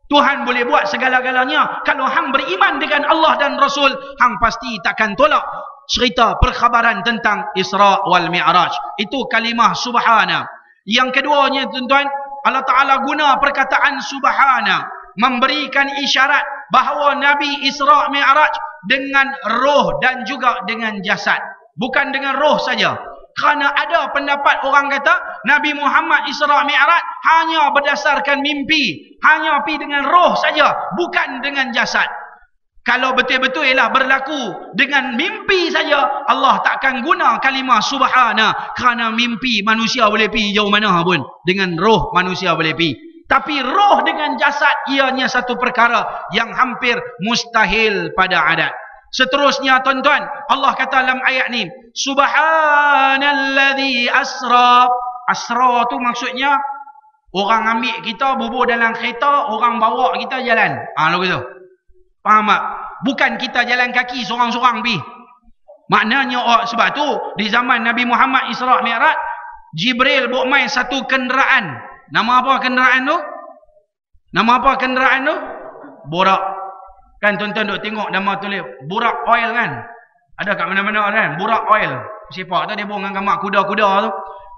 Tuhan boleh buat segala-galanya. Kalau hang beriman dengan Allah dan Rasul, hang pasti takkan tolak cerita perkhabaran tentang Isra' wal Mi'raj. Itu kalimah subhana. Yang keduanya tuan-tuan, Allah Ta'ala guna perkataan subhana memberikan isyarat bahawa Nabi Isra' Mi'raj dengan roh dan juga dengan jasad. Bukan dengan roh saja. Kerana ada pendapat orang kata Nabi Muhammad Isra' Mi'raj hanya berdasarkan mimpi. Hanya pergi dengan roh saja, bukan dengan jasad. Kalau betul-betul ialah berlaku dengan mimpi saja, Allah takkan guna kalimah subhana. Kerana mimpi manusia boleh pergi jauh mana pun. Dengan roh manusia boleh pergi. Tapi roh dengan jasad ianya satu perkara yang hampir mustahil pada adat. Seterusnya tuan-tuan, Allah kata dalam ayat ni, Subhanalladzi asra. Asra tu maksudnya orang ambil kita, bubur dalam kereta, orang bawa kita jalan. Lagu tu. Faham tak? Bukan kita jalan kaki seorang-seorang pergi. Maknanya sebab tu di zaman Nabi Muhammad Isra' Mi'raj, Jibril bawa main satu kenderaan. Nama apa kenderaan tu? Nama apa kenderaan tu? Borak. Kan tuan-tuan duk tengok nama tulis Borak Oil kan? Ada kat mana-mana kan? Borak Oil. Sepak tu dia buang dengan gambar kuda-kuda tu.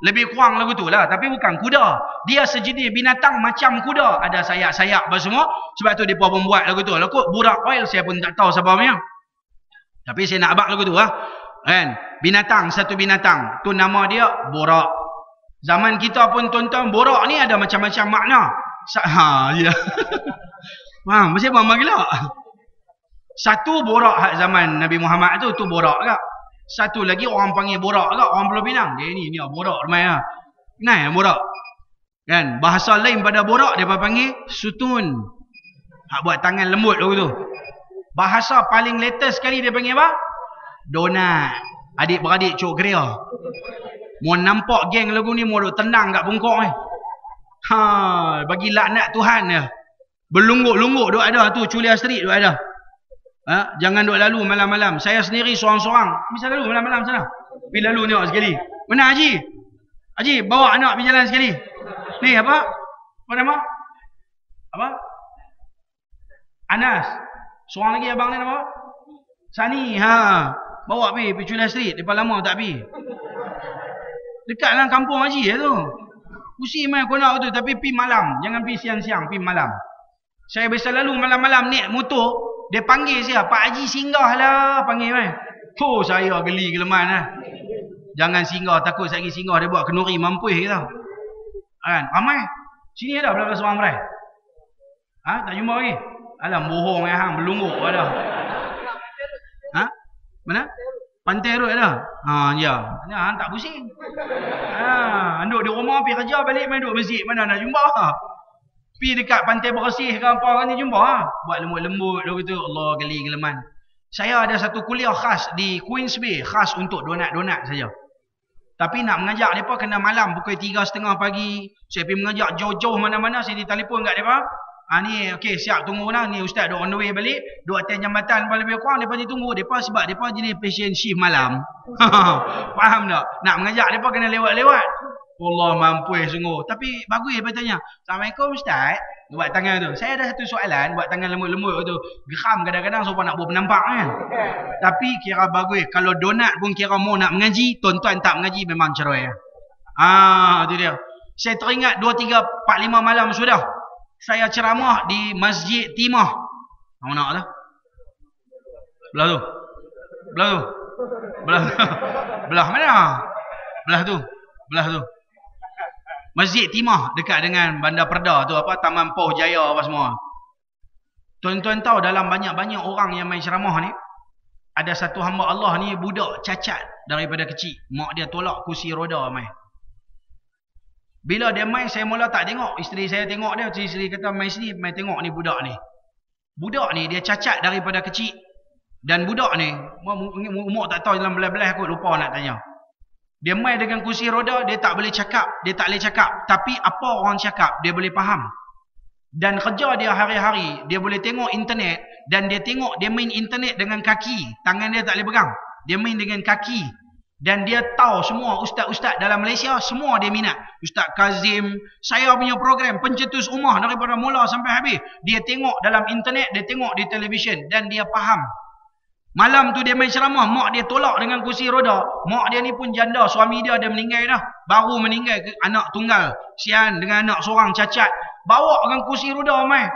Lebih kurang lagu tu lah. Tapi bukan kuda. Dia sejenis binatang macam kuda. Ada sayap-sayap apa semua. Sebab tu dia pun buat lagu tu. Lagu Borak Oil saya pun tak tahu siapa punya. Tapi saya nak abang lagu tu lah. Kan? Binatang, satu binatang. Tu nama dia borak. Zaman kita pun tuan-tuan, borak ni ada macam-macam makna. Ya. Faham? Masih faham gila. Satu borak hak zaman Nabi Muhammad tu borak kak. Satu lagi orang panggil borak kak, orang Pulau Pinang. Dia ni borak ramai lah. Kenal borak? Kan? Bahasa lain pada borak dia panggil sutun. Hak buat tangan lembut tu. Bahasa paling latest sekali dia panggil apa? Donat. Adik-beradik cok geria. Mau nampak geng lagu ni mau duk tendang kat pungkok ni. Bagi laknat Tuhan dia. Berlungguk-lungguk duk ada tu, Chulia Street duk ada. Jangan duk lalu malam-malam. Saya sendiri seorang-seorang bisa lalu malam-malam sana. Pergi lalu tengok sekali. Mana Haji? Haji bawa anak pergi jalan sekali. Ni apa? Apa nama? Apa? Anas. Seorang lagi abang ni nama? Sani. Bawa pergi Chulia Street. Depan lama tak pergi. Dekat dalam kampung Haji tu. Pusing main konak tu. Tapi pergi malam. Jangan pergi siang-siang. Pergi malam. Saya biasa lalu malam-malam naik motor. Dia panggil saya. Pak Haji singgah lah. Panggil main. Saya geli geleman lah. Jangan singgah. Takut saya pergi singgah. Dia buat kenuri mampuih kita. Kan? Ramai. Sini ada belah-belah seorang berai. Tak jumpa lagi. Alam bohong hang. Berlungguk ada. Mana? Pantai Road ada? Ya. Hang tak pusing. Duduk di rumah, pergi kerja, balik main duduk masjid. Mana nak jumpa? Pergi dekat pantai bersih ke apa kan ni jumpa. Buat lembut-lembut gitu. Allah geli geleman. Saya ada satu kuliah khas di Queens Bay. Khas untuk donat-donat saja. Tapi nak mengajak mereka kena malam pukul 3:30 pagi. Saya pergi mengajak jauh-jauh mana-mana. Saya ditelefon kat mereka. Ni okey siap tunggu lah. Ni ustaz duk on the way balik. Duk attend jambatan lebih kurang. Mereka ni tunggu. Mereka sebab mereka jenis patient shift malam. Faham tak? Nak mengajak mereka kena lewat-lewat. Allah mampus sungguh. Tapi bagus dia tanya. Assalamualaikum ustaz. Buat tangan tu. Saya ada satu soalan. Buat tangan lembut-lembut tu. Geram kadang-kadang supaya nak buat penampak kan. Tapi kira bagus. Kalau donat pun kira mau nak mengaji. Tuan-tuan tak mengaji memang cerai. Itu dia. Saya teringat 2, 3, 4, 5 malam sudah. Saya ceramah di Masjid Timah. Mana tu? Belah tu. Belah tu. Belah mana? Belah tu. Masjid Timah dekat dengan Bandar Perda tu apa Taman Poh Jaya apa semua. Tuan-tuan tahu dalam banyak-banyak orang yang main ceramah ni ada satu hamba Allah ni budak cacat daripada kecil. Mak dia tolak kursi roda main. Bila dia main saya mula tak tengok. Isteri saya tengok dia. Isteri kata main sini main tengok ni budak ni. Budak ni dia cacat daripada kecil. Dan budak ni umur tak tahu dalam belah-belah aku lupa nak tanya. Dia main dengan kursi roda. Dia tak boleh cakap. Tapi apa orang cakap dia boleh faham. Dan kerja dia hari-hari dia boleh tengok internet. Dan dia main internet dengan kaki. Tangan dia tak boleh pegang. Dia main dengan kaki. Dan dia tahu semua ustaz-ustaz dalam Malaysia. Semua dia minat. Ustaz Kazim. Saya punya program Pencetus Ummah daripada mula sampai habis. Dia tengok dalam internet. Dia tengok di televisyen. Dan dia faham. Malam tu dia main ceramah. Mak dia tolak dengan kursi roda. Mak dia ni pun janda. Suami dia meninggal dah. Baru meninggal anak tunggal. Sian dengan anak seorang cacat. Bawa dengan kursi roda main.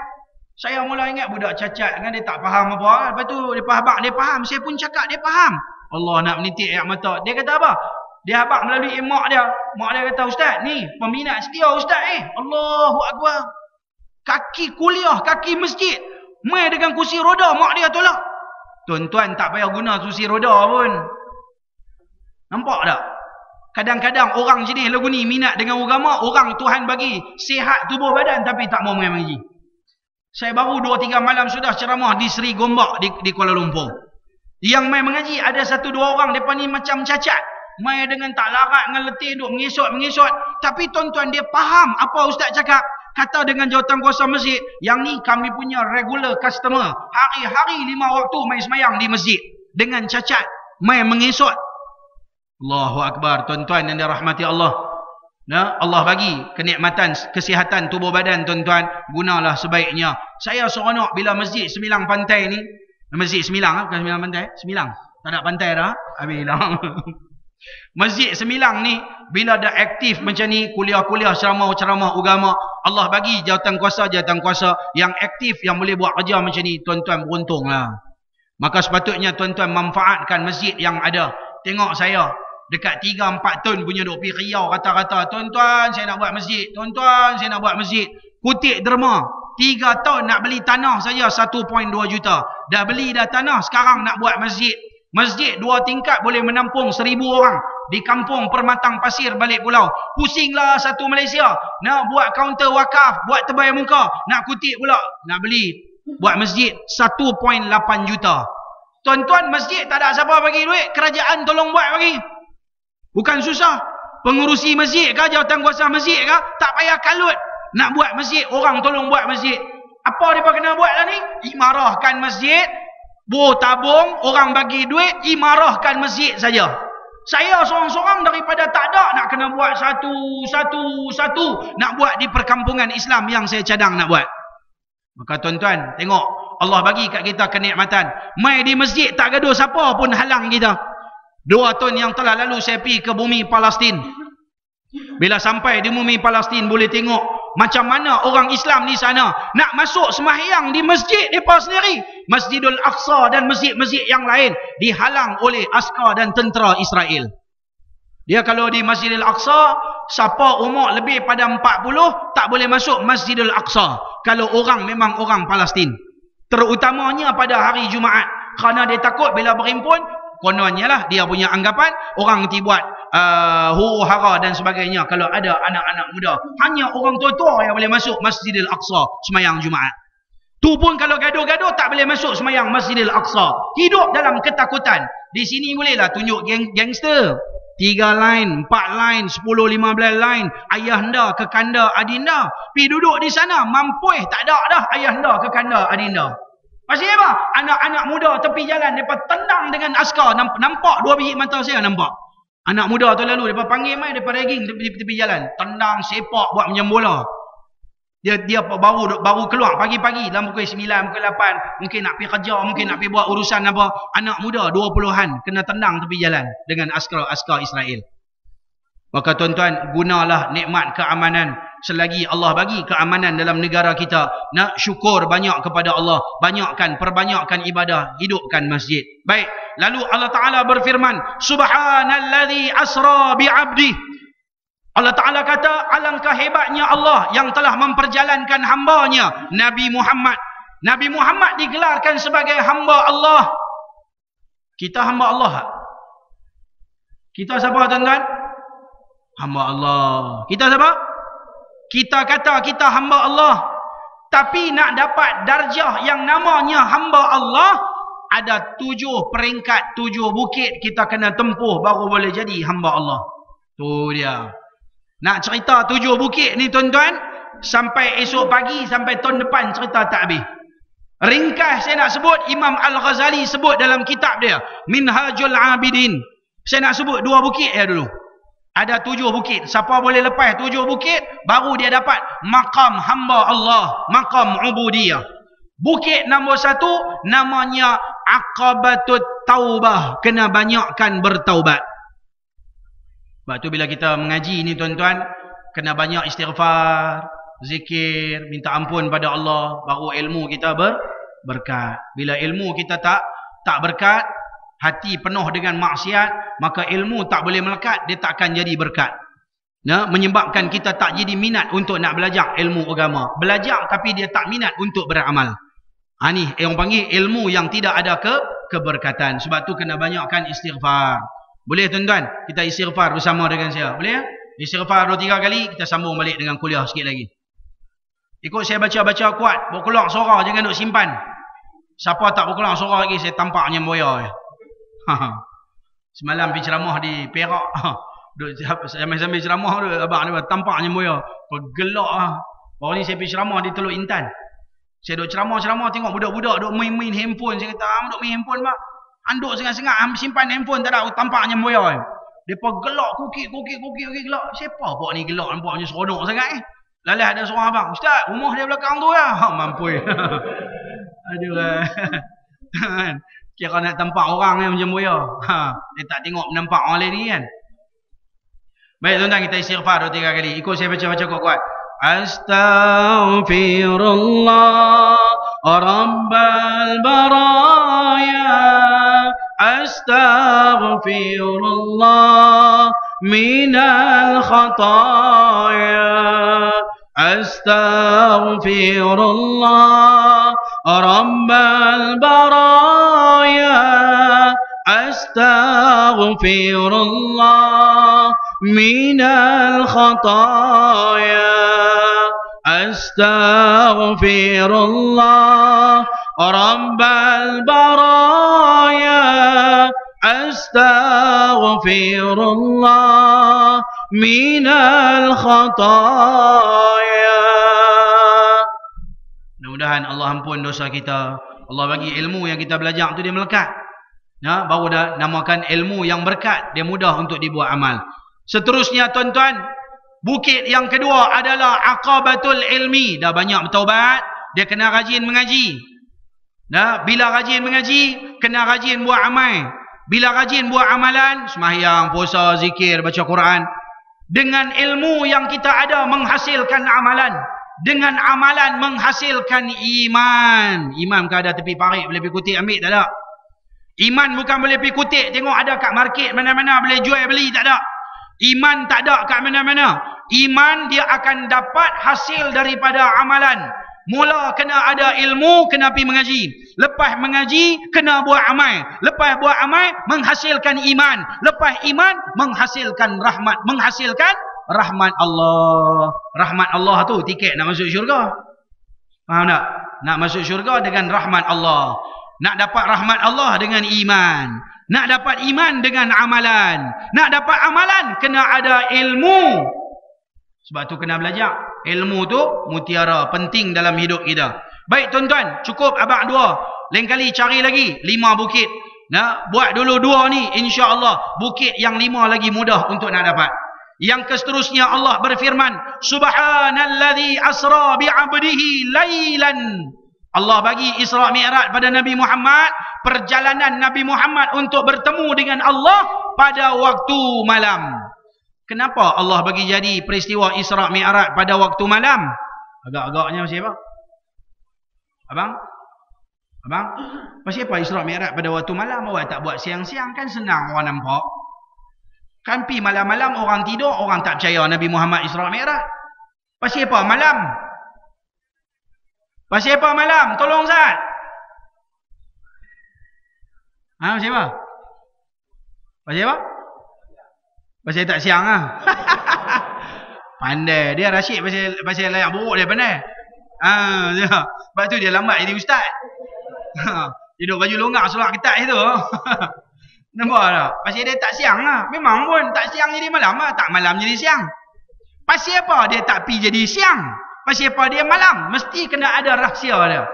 Saya mula ingat budak cacat kan dia tak faham apa. Lepas tu dia faham. Saya pun cakap dia faham. Allah nak menitik air mata. Dia kata apa? Dia habaq melalui mak dia. Mak dia kata, ustaz ni peminat setia ustaz Allahu Akbar. Kaki kuliah, kaki masjid. Main dengan kursi roda, mak dia tolak. Tuan-tuan tak payah guna kursi roda pun. Nampak tak? Kadang-kadang orang jenis lagu ni minat dengan agama. Orang Tuhan bagi sihat tubuh badan tapi tak mau mengaji. Saya baru 2-3 malam sudah ceramah di Seri Gombak di Kuala Lumpur. Yang main mengaji ada 1-2 orang mereka ni macam cacat. Main dengan tak larat, dengan letih, duk mengesot. Tapi tuan-tuan dia faham apa ustaz cakap. Kata dengan jawatan kuasa masjid, yang ni kami punya regular customer. Hari-hari 5 waktu main semayang di masjid. Dengan cacat, main mengesot. Allahu Akbar, tuan-tuan yang dirahmati Allah. Nah, Allah bagi kenikmatan kesihatan tubuh badan tuan-tuan, gunalah sebaiknya. Saya seronok bila Masjid Semilang Pantai ni, Masjid Semilang bukan Semilang Pantai, Semilang. Tak ada pantai dah. Habis hilang. Masjid Semilang ni bila dah aktif macam ni, kuliah-kuliah, ceramah-ceramah agama, Allah bagi jawatan kuasa yang aktif yang boleh buat kerja macam ni, tuan-tuan beruntunglah. Maka sepatutnya tuan-tuan manfaatkan masjid yang ada. Tengok saya dekat 3-4 tahun punya duk pergi riau kata-kata, tuan-tuan saya nak buat masjid, tuan-tuan saya nak buat masjid. Kutik derma, 3 tahun nak beli tanah saja 1.2 juta. Dah beli dah tanah, sekarang nak buat masjid. Masjid 2 tingkat boleh menampung 1,000 orang. Di kampung Permatang Pasir balik pulau. Pusinglah satu Malaysia. Nak buat kaunter wakaf, buat tebal muka. Nak kutik pula. Nak beli, buat masjid 1.8 juta. Tuan-tuan, masjid tak ada siapa bagi duit. Kerajaan tolong buat bagi. Bukan susah. Pengurusi masjid ke, jawatankuasa masjid ke, tak payah kalut. Nak buat masjid, orang tolong buat masjid. Apa mereka kena buat lah ni? Imarahkan masjid. Tabung, orang bagi duit, imarahkan masjid saja. Saya seorang-seorang daripada tak ada nak kena buat satu, nak buat di perkampungan Islam yang saya cadang nak buat. Maka tuan-tuan, tengok Allah bagi kat kita kenikmatan. Mai di masjid tak gaduh siapa pun halang kita. 2 tahun yang telah lalu saya pergi ke bumi Palestin. Bila sampai di bumi Palestin, boleh tengok macam mana orang Islam di sana nak masuk sembahyang di masjid mereka sendiri. Masjidul Aqsa dan masjid-masjid yang lain dihalang oleh askar dan tentera Israel. Dia kalau di Masjidil Aqsa, siapa umur lebih pada 40 tak boleh masuk Masjidil Aqsa. Kalau orang memang orang Palestin. Terutamanya pada hari Jumaat. Kerana dia takut bila berhimpun, kononnya lah dia punya anggapan orang nanti buat huru-hara dan sebagainya kalau ada anak-anak muda. Hanya orang tua-tua yang boleh masuk Masjidil Aqsa sembahyang Jumaat. Tu pun kalau gaduh-gaduh tak boleh masuk sembahyang Masjidil Aqsa. Hidup dalam ketakutan. Di sini bolehlah tunjuk gangster. 3 line, 4 line, 10, 15 line. Ayahanda, kekanda, adinda. Pergi duduk di sana, mampuih tak ada dah ayahanda, kekanda, adinda. Pasal apa? Anak-anak muda tepi jalan, mereka tendang dengan askar. Nampak 2 biji mata saya nampak. Anak muda tu lalu, mereka panggil mai, mereka ragging tepi jalan. Tendang, sepak, buat macam bola. Dia baru keluar pagi-pagi dalam pukul 9, pukul 8. Mungkin nak pergi kerja, mungkin nak pergi buat urusan apa. Anak muda 20-an kena tendang tepi jalan dengan askar Israel. Maka tuan-tuan, gunalah nikmat keamanan. Selagi Allah bagi keamanan dalam negara kita, nak syukur banyak kepada Allah. Perbanyakkan ibadah, hidupkan masjid. Baik, lalu Allah Ta'ala berfirman, Subhanalladzi asra bi'abdih. Allah Ta'ala kata, alangkah hebatnya Allah yang telah memperjalankan hambanya, Nabi Muhammad. Nabi Muhammad digelarkan sebagai hamba Allah. Kita hamba Allah. Kita siapa tuan-tuan? Hamba Allah. Kita siapa? Kita kata kita hamba Allah. Tapi nak dapat darjah yang namanya hamba Allah, ada 7 peringkat, 7 bukit kita kena tempuh baru boleh jadi hamba Allah. Tu dia. Nak cerita 7 bukit ni tuan-tuan, sampai esok pagi, sampai tahun depan cerita tak habis. Ringkas saya nak sebut, Imam Al-Ghazali sebut dalam kitab dia, Minhajul Abidin. Saya nak sebut 2 bukit ya dulu. Ada 7 bukit. Siapa boleh lepas 7 bukit, baru dia dapat maqam hamba Allah, maqam ubudiyah. Bukit nombor 1, namanya Aqabatut Taubah. Kena banyakkan bertaubat. Sebab tu bila kita mengaji ni tuan-tuan, kena banyak istighfar, zikir, minta ampun pada Allah, baru ilmu kita berkat. Bila ilmu kita tak berkat, hati penuh dengan maksiat, maka ilmu tak boleh melekat, dia tak akan jadi berkat. Nah, menyebabkan kita tak jadi minat untuk nak belajar ilmu agama. Belajar tapi dia tak minat untuk beramal. Ni yang panggil ilmu yang tidak ada keberkatan. Sebab tu kena banyakkan istighfar. Boleh tuan-tuan? Kita istighfar bersama dengan saya. Boleh? Istighfar 2-3 kali, kita sambung balik dengan kuliah sikit lagi. Ikut saya baca-baca kuat. Berkeluar suara, jangan duk simpan. Siapa tak berkeluar suara lagi, saya tampaknya boya. Semalam pergi ceramah di Perak. Sambil ceramah tu, abang ni tampaknya boya. Gelak. Baru ni saya pergi ceramah di Teluk Intan. Saya duk ceramah-ceramah, tengok budak-budak duk main-main handphone. Saya kata, duk main handphone pak. Anduk sengat-sengat, simpan handphone tak ada, tampaknya boya. Depa gelak kukik gelak. Siapa buat ni gelak nampak macam seronok sangat Lalas ada seorang abang, "Ustaz, rumah dia belakang tu ya." Mampui. Aduh. Kira nak tampak orang yang macam boya. Dia tak tengok nampak orang lain ni kan. Baik tuan-tuan, kita istighfar 2-3 kali. Ikut saya baca kuat-kuat. Astaghfirullah Rabbal baraya. Astaghfirullah minal khataya. Astaghfirullah Rabbal baraya. Astaghfirullah minal khataya. Astaghfirullah Rabbal baraya. Astaghfirullah minal khataya. Mudah-mudahan Allah ampun dosa kita. Allah bagi ilmu yang kita belajar tu dia melekat. Baru dah namakan ilmu yang berkat. Dia mudah untuk dibuat amal. Seterusnya tuan-tuan, bukit yang kedua adalah aqabatul ilmi. Dah banyak bertaubat, dia kena rajin mengaji. Bila rajin mengaji, kena rajin buat amal. Bila rajin buat amalan, sembahyang, puasa, zikir, baca Quran. Dengan ilmu yang kita ada menghasilkan amalan. Dengan amalan menghasilkan iman. Iman bukan ada tepi parit boleh pergi kutip ambil, tak ada. Iman bukan boleh pergi kutip tengok ada kat market mana-mana boleh jual beli, tak ada. Iman tak ada kat mana-mana. Iman dia akan dapat hasil daripada amalan. Mula kena ada ilmu, kena pergi mengaji. Lepas mengaji, kena buat amal. Lepas buat amal, menghasilkan iman. Lepas iman, menghasilkan rahmat. Menghasilkan rahmat Allah. Rahmat Allah tu tiket nak masuk syurga. Faham tak? Nak masuk syurga dengan rahmat Allah. Nak dapat rahmat Allah dengan iman. Nak dapat iman dengan amalan. Nak dapat amalan, kena ada ilmu. Sebab tu kena belajar. Ilmu tu mutiara penting dalam hidup kita. Baik tuan-tuan, cukup abang 2. Lain kali cari lagi 5 bukit. Buat dulu 2 ni, insya-Allah bukit yang 5 lagi mudah untuk nak dapat. Yang keseterusnya Allah berfirman, Subhanalladzi asra bi'abdihi lailan. Allah bagi Isra Mi'raj pada Nabi Muhammad, perjalanan Nabi Muhammad untuk bertemu dengan Allah pada waktu malam. Kenapa Allah bagi jadi peristiwa Isra Mi'raj pada waktu malam? Agak-agaknya macam apa? Abang? Pasal apa Isra Mi'raj pada waktu malam? Awak tak buat siang-siang kan senang orang nampak. Kan pi malam-malam orang tidur, orang tak percaya Nabi Muhammad Isra Mi'raj. Pasal apa malam? Pasal apa malam? Tolong Ustaz. Pasal apa? Pasal apa? Pasal tak siang lah. Pandai. Dia Rashid pasal layak buruk dia pandai. Sebab tu dia lambat jadi ustaz. Dia duduk baju longgak solat ketat itu. Nampak tak? Pasal dia tak siang lah. Memang pun tak siang jadi malam lah. Tak malam jadi siang. Pasal apa dia tak pi jadi siang? Pasal apa dia malam? Mesti kena ada rahsia dia.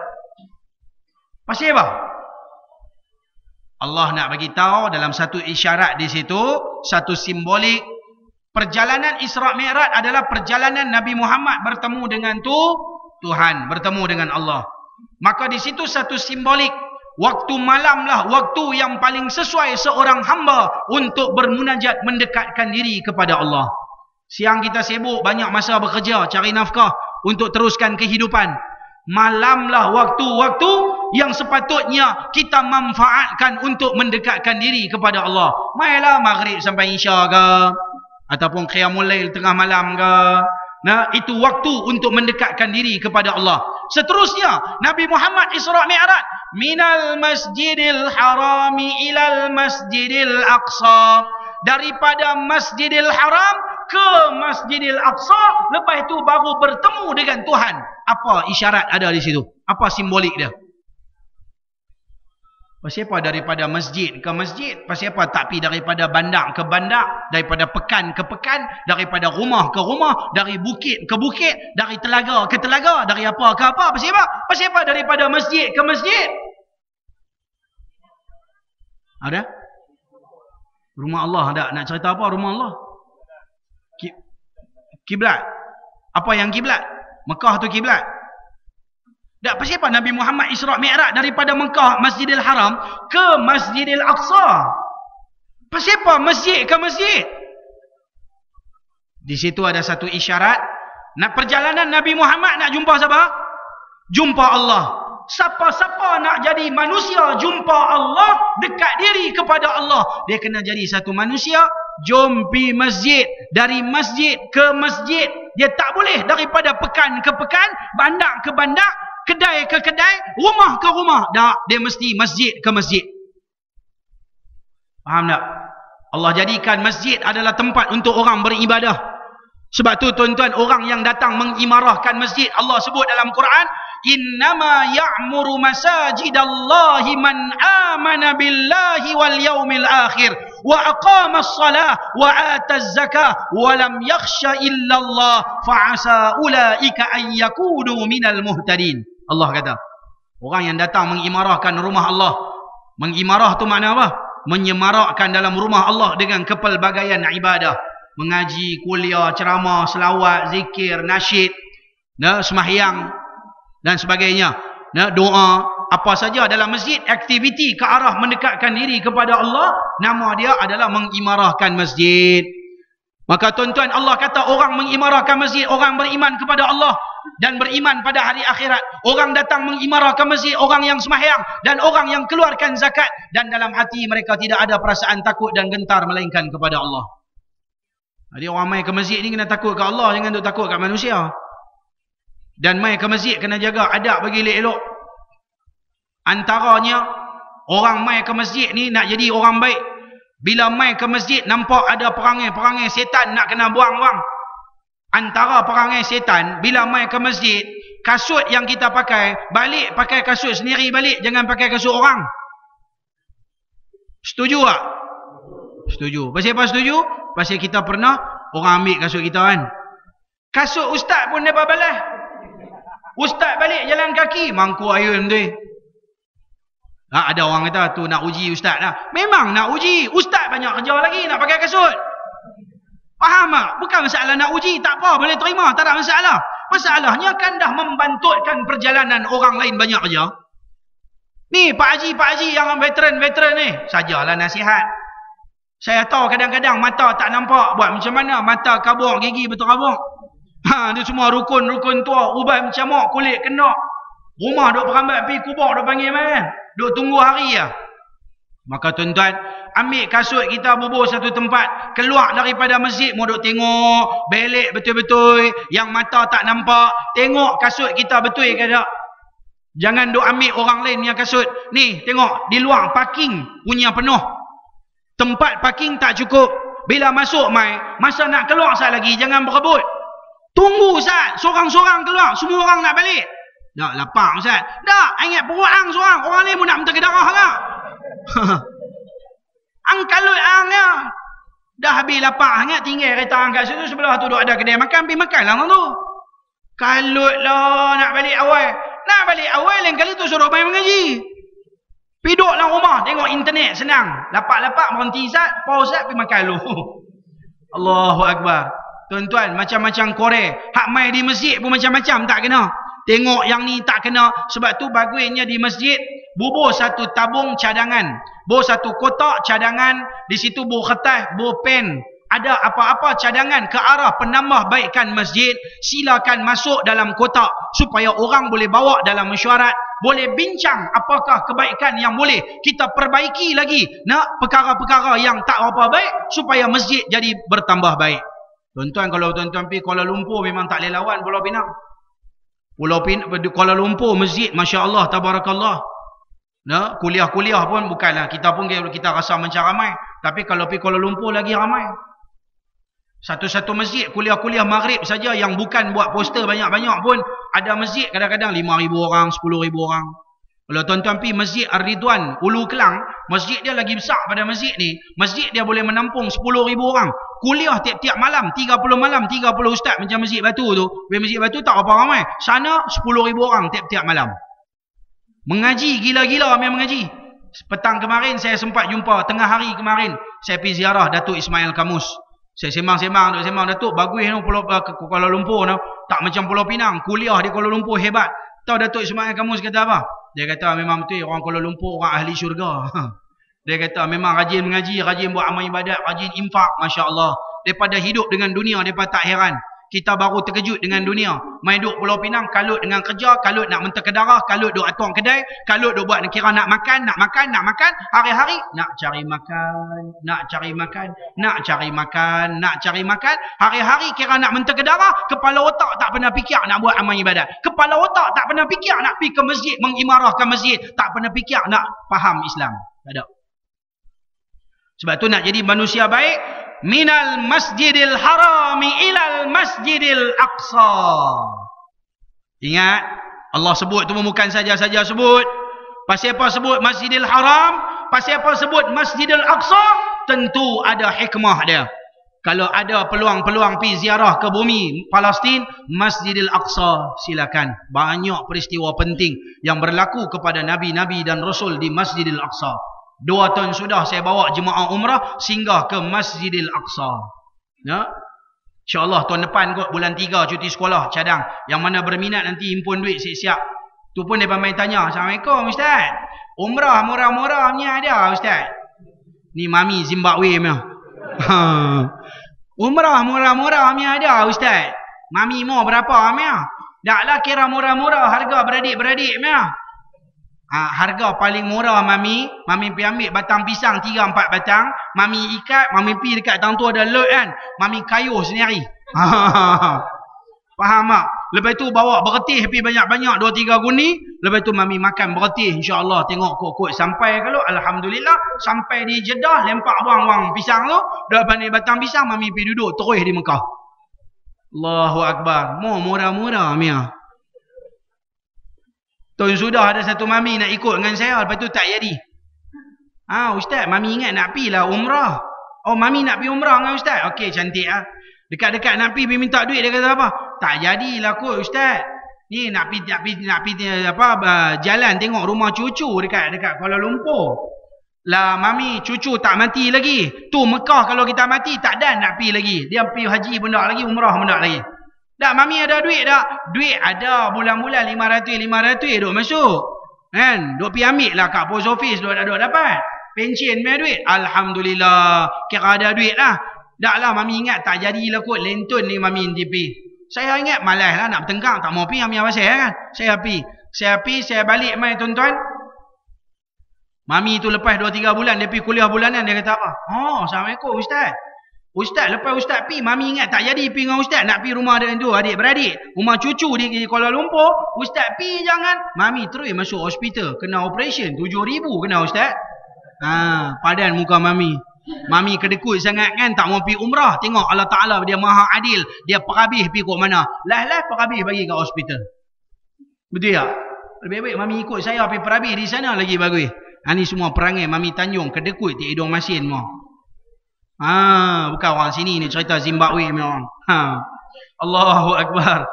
Pasal apa? Allah nak bagi tahu dalam satu isyarat di situ, satu simbolik. Perjalanan Isra Mi'raj adalah perjalanan Nabi Muhammad bertemu dengan Tuhan, bertemu dengan Allah. Maka di situ satu simbolik. Waktu malamlah waktu yang paling sesuai seorang hamba untuk bermunajat, mendekatkan diri kepada Allah. Siang kita sibuk, banyak masa bekerja, cari nafkah untuk teruskan kehidupan. Malamlah waktu-waktu yang sepatutnya kita manfaatkan untuk mendekatkan diri kepada Allah. Mailah maghrib sampai isya ke, ataupun qiyamul lail tengah malam ke. Itu waktu untuk mendekatkan diri kepada Allah. Seterusnya, Nabi Muhammad Isra Mi'raj minal masjidil harami ilal masjidil aqsa. Daripada Masjidil Haram ke Masjidil Aqsa, lepas itu baru bertemu dengan Tuhan. Apa isyarat ada di situ? Apa simbolik dia? Pasal apa daripada masjid ke masjid? Pasal apa tak pergi daripada bandar ke bandar, daripada pekan ke pekan, daripada rumah ke rumah, dari bukit ke bukit, dari telaga ke telaga, dari apa ke apa? Pasal apa? Pasal apa daripada masjid ke masjid? Ada? Rumah Allah tak? Nak cerita apa rumah Allah? Kiblat. Apa yang kiblat? Mekah tu kiblat. Tak, pasal apa Nabi Muhammad Isra' Mi'raj daripada Mekah, Masjidil Haram ke Masjidil Aqsa? Pasal apa masjid ke masjid? Di situ ada satu isyarat. Nak perjalanan Nabi Muhammad nak jumpa siapa? Jumpa Allah. Siapa-siapa nak jadi manusia jumpa Allah, dekat diri kepada Allah, dia kena jadi satu manusia. Jom pi masjid. Dari masjid ke masjid. Dia tak boleh daripada pekan ke pekan, bandar ke bandar, kedai ke kedai, rumah ke rumah. Tak, dia mesti masjid ke masjid. Faham tak? Allah jadikan masjid adalah tempat untuk orang beribadah. Sebab tu tuan-tuan, orang yang datang mengimarahkan masjid, Allah sebut dalam Quran, innama ya'muru masajidallahi man amana billahi wal yaumil akhir wa aqama as-salah wa ata az-zakah wa lam yakhsha illa Allah fa'asa ulaika an yakunu minal muhtadin. Allah kata, orang yang datang mengimarahkan rumah Allah. Mengimarah tu makna apa? Menyemarakkan dalam rumah Allah dengan kepelbagaian ibadah. Mengaji, kuliah, ceramah, selawat, zikir, nasyid, sembahyang dan sebagainya. Doa, apa saja dalam masjid, aktiviti ke arah mendekatkan diri kepada Allah, nama dia adalah mengimarahkan masjid. Maka tuan-tuan, Allah kata orang mengimarahkan masjid, orang beriman kepada Allah dan beriman pada hari akhirat. Orang datang mengimarahkan masjid, orang yang sembahyang dan orang yang keluarkan zakat, dan dalam hati mereka tidak ada perasaan takut dan gentar melainkan kepada Allah. Jadi orang mai ke masjid ni kena takut ke Allah, jangan duk takut kat manusia. Dan mai ke masjid kena jaga adab bagi elok-elok. Antaranya, orang mai ke masjid ni nak jadi orang baik. Bila mai ke masjid nampak ada perangai-perangai setan nak kena buang-buang. Antara perangai setan, bila mai ke masjid, kasut yang kita pakai, balik pakai kasut sendiri balik, jangan pakai kasut orang. Setuju tak? Setuju. Pasal apa setuju? Pasal kita pernah orang ambil kasut kita kan. Kasut ustaz pun dia balas. Ustaz balik jalan kaki, mangku ayun tu. Ada orang kata tu nak uji ustaz lah. Memang nak uji. Ustaz banyak kerja lagi nak pakai kasut. Faham tak? Bukan masalah nak uji, tak apa, boleh terima, tak ada masalah. Masalahnya kan dah membantutkan perjalanan orang lain banyak kerja. Ni Pak Haji yang veteran-veteran ni, sajalah nasihat. Saya tahu kadang-kadang mata tak nampak, buat macam mana? Mata kabur, gigi betul kabur. Dia semua rukun-rukun tua, ubat mencamuk, kulit kena. Rumah duk perambat, pergi kubur duk panggil main. Duk tunggu hari lah. Maka tuan-tuan, ambil kasut kita bubur satu tempat, keluar daripada masjid, mau duk tengok, belik betul-betul, yang mata tak nampak, tengok kasut kita betul ke tak? Jangan duk ambil orang lain yang kasut. Ni, tengok, di luar parking punya penuh. Tempat parking tak cukup. Bila masuk mai, masa nak keluar sat lagi, jangan berebut. Tunggu sat, sorang-sorang keluar, semua orang nak balik. Tak, lapang sat. Tak, ingat perut ang sorang, orang lain pun nak minta ke darah tak? Ang kalut angnya. Dah habis lapar sangat, tinggal kereta ang kat situ, sebelah tu ada kedai makan, pergi makan lah tu. Kalut lah nak balik awal. Nak balik awal, lain kali tu suruh main mengaji. Piduk dalam rumah, tengok internet senang. Lapak-lapak berhenti sat, pause sat, pergi makan lu. Allahu Akbar. Tuan-tuan, macam-macam Korea. Hak mai di masjid pun macam-macam tak kena. Tengok yang ni tak kena. Sebab tu bagusnya di masjid, bubur satu tabung cadangan. Bubur satu kotak cadangan. Di situ bubur kertas, bubur pen. Ada apa-apa cadangan ke arah penambah baikkan masjid, silakan masuk dalam kotak. Supaya orang boleh bawa dalam mesyuarat. Boleh bincang apakah kebaikan yang boleh kita perbaiki lagi. Nak perkara-perkara yang tak apa baik, supaya masjid jadi bertambah baik. Tuan-tuan, kalau tuan-tuan pergi Kuala Lumpur, memang tak boleh lawan Pulau Pinang. Kuala Lumpur, masjid, Masya Allah, Tabarakallah. Kuliah-kuliah pun bukanlah, kita pun kita rasa macam ramai. Tapi kalau pergi Kuala Lumpur lagi ramai. Satu-satu masjid, kuliah-kuliah maghrib saja yang bukan buat poster banyak-banyak pun, ada masjid kadang-kadang 5,000 orang, 10,000 orang. Kalau tuan-tuan pergi Masjid Ar-Ridwan, Ulu Kelang, masjid dia lagi besar pada masjid ni. Masjid dia boleh menampung 10,000 orang. Kuliah tiap-tiap malam, 30 malam, 30 ustaz macam Masjid Batu tu. Masjid Batu tak apa ramai. Sana 10,000 orang tiap-tiap malam. Mengaji, gila-gila memang mengaji. Petang kemarin saya sempat jumpa, tengah hari kemarin, saya pergi ziarah Datuk Ismail Kamus. Saya sembang-sembang Datuk, bagus no Pulau Kuala Lumpur no. Tak macam Pulau Pinang, kuliah di Kuala Lumpur hebat. Tahu Datuk Ismail Kamus kata apa? Dia kata memang betul orang Kuala Lumpur orang ahli syurga. Dia kata memang rajin mengaji, rajin buat amal ibadat, rajin infak, masya-Allah. Daripada hidup dengan dunia, depa tak heran. Kita baru terkejut dengan dunia. Main duduk Pulau Pinang, kalut dengan kerja, kalut nak mentah ke darah, kalut duduk atuang kedai, kalut duduk buat kira nak makan. Hari-hari nak cari makan. Hari-hari kira nak mentah ke darah, kepala otak tak pernah fikir nak buat amal ibadat. Kepala otak tak pernah fikir nak pergi ke masjid, mengimarahkan masjid. Tak pernah fikir nak faham Islam. Tak ada. Sebab tu nak jadi manusia baik, minal masjidil harami ilal masjidil aqsa. Ingat, Allah sebut tu bukan saja-saja sebut. Pasal apa sebut masjidil haram? Pasal apa sebut masjidil aqsa? Tentu ada hikmah dia. Kalau ada peluang-peluang pergi ziarah ke bumi Palestin, Masjidil Aqsa, silakan. Banyak peristiwa penting yang berlaku kepada Nabi-Nabi dan Rasul di Masjidil Aqsa. 2 tahun sudah saya bawa jemaah umrah singgah ke Masjidil Aqsa. Ya? InsyaAllah tahun depan kot, bulan 3 cuti sekolah cadang. Yang mana berminat nanti himpun duit siap-siap. Tu pun dia main tanya, Assalamualaikum Ustaz, umrah murah-murah ni ada Ustaz? Ni mami Zimbabwe punya. Umrah murah-murah ni ada Ustaz? Mami mau berapa punya? Taklah kira murah-murah, harga beradik-beradik punya. Harga paling murah mami pergi ambil batang pisang 3-4 batang, mami ikat, mami pergi dekat tang tu ada lot kan, mami kayuh sendiri. Faham tak? Lepas tu bawa beretih pergi banyak-banyak 2-3 guni, lepas tu mami makan beretih, insya-Allah tengok kok sampai kalau alhamdulillah sampai di Jeddah, lempak buang-buang pisang tu, dah pandai batang pisang, mami pergi duduk terus di Mekah. Allahu akbar. Murah-murah mia. Tahun sudah ada satu mami nak ikut dengan saya, lepas tu tak jadi. Ustaz, mami ingat nak pergi lah umrah. Oh, mami nak pergi umrah dengan Ustaz? Okey, cantik ah. Dekat-dekat nak pergi minta duit, dia kata apa? Tak jadilah kot Ustaz. Ni nak pergi jalan tengok rumah cucu dekat Kuala Lumpur. Lah mami, cucu tak mati lagi. Tu Mekah kalau kita mati tak dan nak pergi lagi. Dia pergi haji pun tak lagi, umrah pun tak lagi. Tak, mami ada duit tak? Duit ada, bulan-bulan 500 duk masuk. Kan? Duk pergi ambil lah kat post office, duk dapat. Pencen punya duit. Alhamdulillah. Kira ada duit lah. Tak lah, mami ingat tak jadilah kot lentun ni mami nanti pergi. Saya ingat malas lah nak bertengkang, tak mau pergi ambil pasal kan. Saya pergi, saya balik mai tuan-tuan. Mami tu lepas 2-3 bulan, dia pergi kuliah bulanan, dia kata apa? Assalamualaikum Ustaz. Ustaz, lepas Ustaz pergi, mami ingat tak jadi pergi dengan Ustaz, nak pergi rumah dia tu, adik-beradik, rumah cucu di Kuala Lumpur. Ustaz pergi jangan. Mami terus masuk hospital, kena operation, 7,000 kena Ustaz. Padan muka mami. Mami kedekut sangat kan, tak mau pergi umrah. Tengok Allah Ta'ala dia maha adil, dia perhabis pergi kot mana. Lah perhabis bagi kat hospital. Betul tak? Lebih baik mami ikut saya pergi perhabis di sana lagi bagus. Ni semua perangai mami Tanjung, kedekut di hidung masin semua. Bukan orang sini ni, cerita Zimbabwe memang. Allahu Akbar.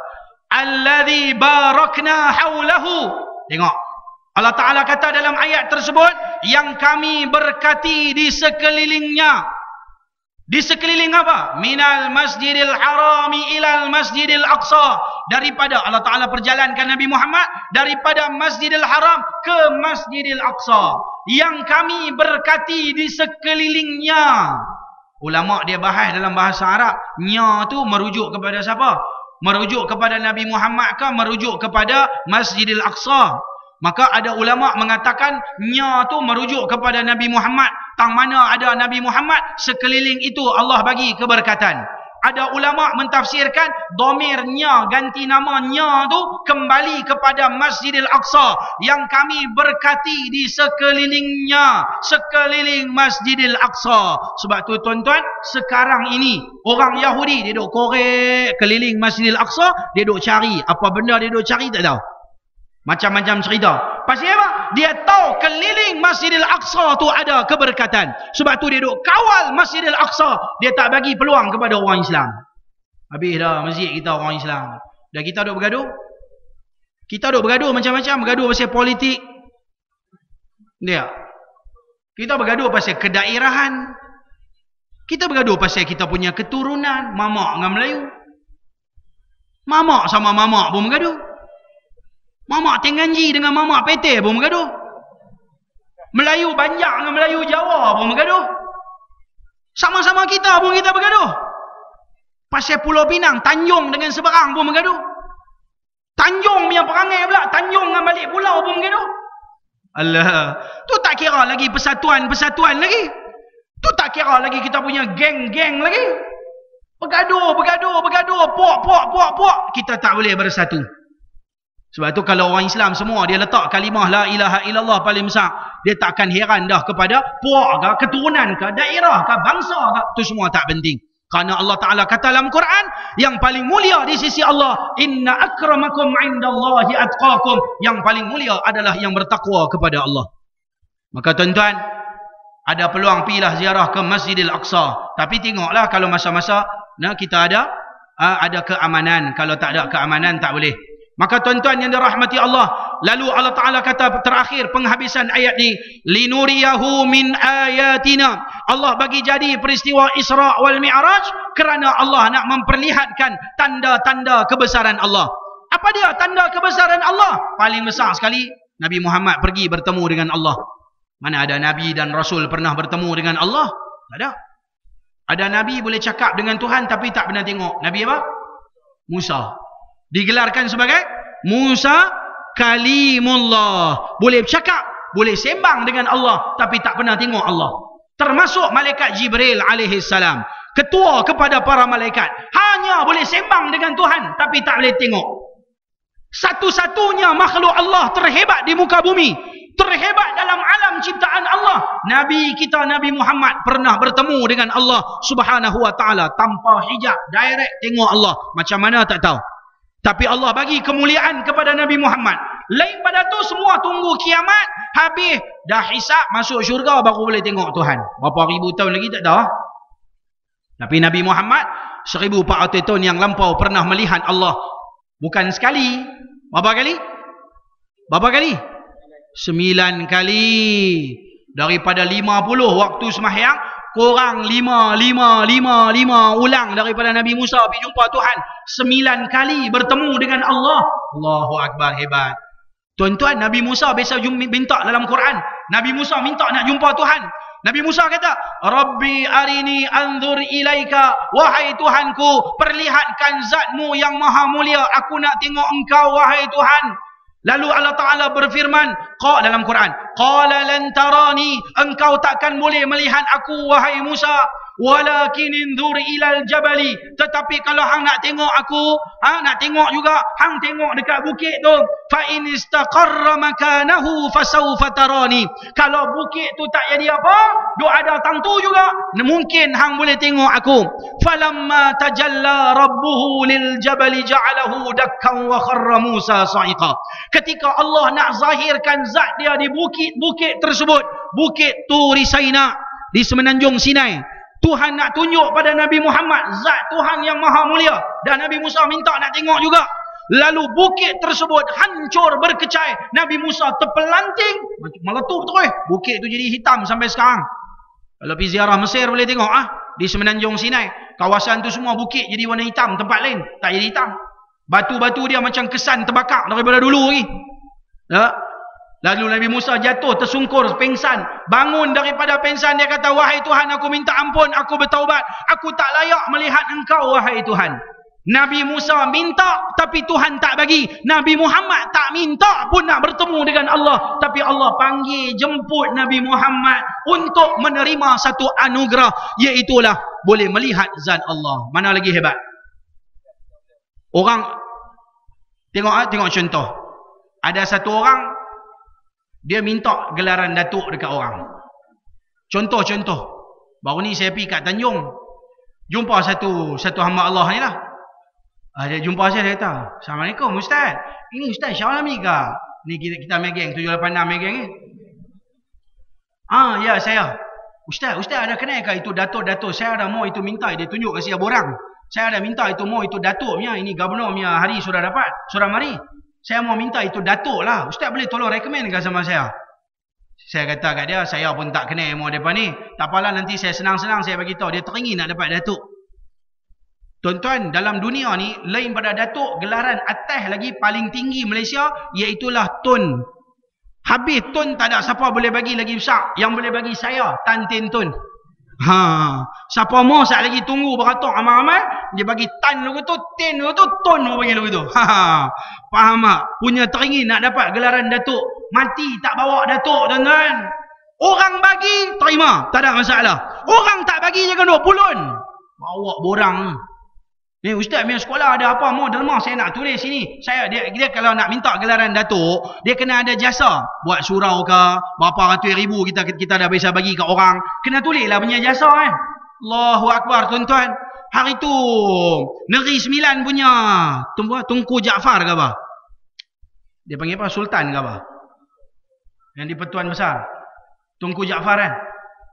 Alladhi barakna hawlahu. Tengok. Allah Ta'ala kata dalam ayat tersebut, yang kami berkati di sekelilingnya. Di sekeliling apa? Minal masjidil harami ilal masjidil aqsa. Daripada Allah Ta'ala perjalankan Nabi Muhammad daripada masjidil haram ke masjidil aqsa. Yang kami berkati di sekelilingnya. Ulama dia bahas dalam bahasa Arab, nya tu merujuk kepada siapa? Merujuk kepada Nabi Muhammad ke merujuk kepada Masjidil Aqsa? Maka ada ulama mengatakan nya tu merujuk kepada Nabi Muhammad. Tang mana ada Nabi Muhammad, sekeliling itu Allah bagi keberkatan. Ada ulama mentafsirkan domirnya, ganti namanya tu kembali kepada Masjidil Aqsa yang kami berkati di sekelilingnya, sekeliling Masjidil Aqsa. Sebab tu tuan-tuan, sekarang ini orang Yahudi dia duk korek keliling Masjidil Aqsa, dia duk cari apa benda, dia duk cari tak tahu. Macam-macam cerita. Pasal apa? Dia tahu keliling Masjidil Aqsa tu ada keberkatan. Sebab tu dia duk kawal Masjidil Aqsa. Dia tak bagi peluang kepada orang Islam. Habis dah masjid kita orang Islam. Dah kita duk bergaduh. Kita duk bergaduh macam-macam. Bergaduh pasal politik. Dia. Kita bergaduh pasal kedaerahan. Kita bergaduh pasal kita punya keturunan. Mamak dengan Melayu. Mamak sama mamak pun bergaduh. Mamak Tenganji dengan mamak Pete pun bergaduh. Melayu Banjar dengan Melayu Jawa pun bergaduh. Sama-sama kita pun kita bergaduh. Pasal Pulau Pinang, Tanjung dengan Seberang pun bergaduh. Tanjung punya perangai pula, Tanjung dengan balik pulau pun bergaduh. Allah, tu tak kira lagi persatuan-persatuan lagi. Tu tak kira lagi kita punya geng-geng lagi. Bergaduh, puak. Kita tak boleh bersatu. Sebab tu kalau orang Islam semua dia letak kalimah la ilaha illallah paling besar, dia tak akan heran dah kepada puak ke, keturunan ke, daerah ke, bangsa ke. Tu semua tak penting. Kerana Allah Ta'ala kata dalam Quran, yang paling mulia di sisi Allah, inna akramakum indallahi atqakum. Yang paling mulia adalah yang bertakwa kepada Allah. Maka tuan-tuan, ada peluang pergilah ziarah ke Masjidil Aqsa. Tapi tengoklah kalau masa-masa kita ada keamanan. Kalau tak ada keamanan, tak boleh. Maka tuan-tuan yang dirahmati Allah, lalu Allah Ta'ala kata terakhir penghabisan ayat ni, linuriyahu min ayatina. Allah bagi jadi peristiwa Isra' wal Mi'raj kerana Allah nak memperlihatkan tanda-tanda kebesaran Allah. Apa dia tanda kebesaran Allah? Paling besar sekali, Nabi Muhammad pergi bertemu dengan Allah. Mana ada Nabi dan Rasul pernah bertemu dengan Allah? Tak ada. Ada Nabi boleh cakap dengan Tuhan tapi tak pernah tengok. Nabi apa? Musa. Digelarkan sebagai Musa Kalimullah. Boleh bercakap, boleh sembang dengan Allah tapi tak pernah tengok Allah. Termasuk malaikat Jibril alaihi salam, ketua kepada para malaikat, hanya boleh sembang dengan Tuhan tapi tak boleh tengok. Satu-satunya makhluk Allah terhebat di muka bumi, terhebat dalam alam ciptaan Allah, Nabi kita Nabi Muhammad pernah bertemu dengan Allah Subhanahu wa taala tanpa hijab, direct tengok Allah. Macam mana tak tahu. Tapi Allah bagi kemuliaan kepada Nabi Muhammad. Lain pada tu semua tunggu kiamat, habis dah hisap masuk syurga baru boleh tengok Tuhan. Berapa ribu tahun lagi tak tahu. Tapi Nabi Muhammad 1400 tahun yang lampau pernah melihat Allah. Bukan sekali. Berapa kali? Berapa kali? 9 kali. Daripada 50 waktu sembahyang, korang 5 ulang daripada Nabi Musa pergi jumpa Tuhan. 9 kali bertemu dengan Allah. Allahu Akbar, hebat. Tuan-tuan, Nabi Musa biasa minta dalam Quran. Nabi Musa minta nak jumpa Tuhan. Nabi Musa kata, Rabbi arini anzur ilaika. Wahai Tuhanku, perlihatkan zatmu yang maha mulia. Aku nak tengok engkau, wahai Tuhan. Lalu Allah Ta'ala berfirman dalam Quran, qala lan tarani, engkau takkan boleh melihat aku wahai Musa, walakin inzur ilal jabali, tetapi kalau hang nak tengok aku, nak tengok juga, hang tengok dekat bukit tu, fa in istaqarra makanahu fasawfa tarani. Kalau bukit tu tak jadi apa, duk ada tangtu juga, mungkin hang boleh tengok aku. Falamma tajalla rabbuhu lil jabali ja'alahu dakkan wa kharra Musa sa'iqa. Ketika Allah nak zahirkan zat dia di bukit-bukit tersebut, bukit Turi Saina di semenanjung Sinai, Tuhan nak tunjuk pada Nabi Muhammad zat Tuhan yang maha mulia, dan Nabi Musa minta nak tengok juga. Lalu bukit tersebut hancur berkecai, Nabi Musa terpelanting, meletup terus, bukit tu jadi hitam sampai sekarang. Kalau pergi ziarah Mesir boleh tengok di semenanjung Sinai, kawasan tu semua bukit jadi warna hitam, tempat lain tak jadi hitam. Batu-batu dia macam kesan terbakar daripada dulu lagi. Lalu Nabi Musa jatuh tersungkur pengsan, bangun daripada pengsan, dia kata, wahai Tuhan, aku minta ampun, aku bertaubat, aku tak layak melihat engkau wahai Tuhan. Nabi Musa minta tapi Tuhan tak bagi. Nabi Muhammad tak minta pun nak bertemu dengan Allah, tapi Allah panggil jemput Nabi Muhammad untuk menerima satu anugerah, iaitulah boleh melihat zat Allah. Mana lagi hebat? Orang tengok contoh. Ada satu orang dia minta gelaran datuk dekat orang. Contoh. Baru ni saya pergi kat Tanjung, jumpa satu hamba Allah ni lah. Dia jumpa saya, dia kata, Assalamualaikum Ustaz. Ini Ustaz Syarami ke? Ni kita main geng 786 main geng ni. Ya saya. Ustaz ada kenal ke itu datuk? Saya ada mau itu minta dia tunjuk ke saya borang. Saya ada minta itu mau itu datuk punya, ini gubernur punya hari sudah dapat, sudah mari. Saya mau minta itu datuk lah. Ustaz boleh tolong recommend ke sama saya? Saya kata kat dia, saya pun tak kenal ilmu mereka ni. Tak apalah, nanti saya senang-senang saya bagi tahu. Dia teringin nak dapat datuk. Tuan-tuan, dalam dunia ni, lain pada datuk, gelaran atas lagi paling tinggi Malaysia, iaitulah Tun. Habis Tun tak ada siapa boleh bagi lagi besar. Yang boleh bagi saya, Tan Tin Tun. Siapa mau saat lagi tunggu beratok amal-amal, dia bagi Tan lagu tu, Tin lagu tu, Tun bagi lagu tu. Faham tak? Punya teringin nak dapat gelaran datuk. Mati tak bawa datuk, tuan-tuan. Orang bagi, terima, tak ada masalah. Orang tak bagi, jangan duk pulun. Bawa borang. Ni ustaz punya sekolah ada apa mau derma saya nak tulis sini. Dia kalau nak minta gelaran datuk, dia kena ada jasa. Buat surau ke, berapa ratus ribu kita dah biasa bagi kat orang. Kena tulislah punya jasa kan. Allahu Akbar, tuan-tuan. Hari tu Negeri Sembilan punya Tunku Jaafar ke apa? Dia panggil apa? Sultan ke apa? Yang di Pertuan Besar. Tunku Jaafar kan.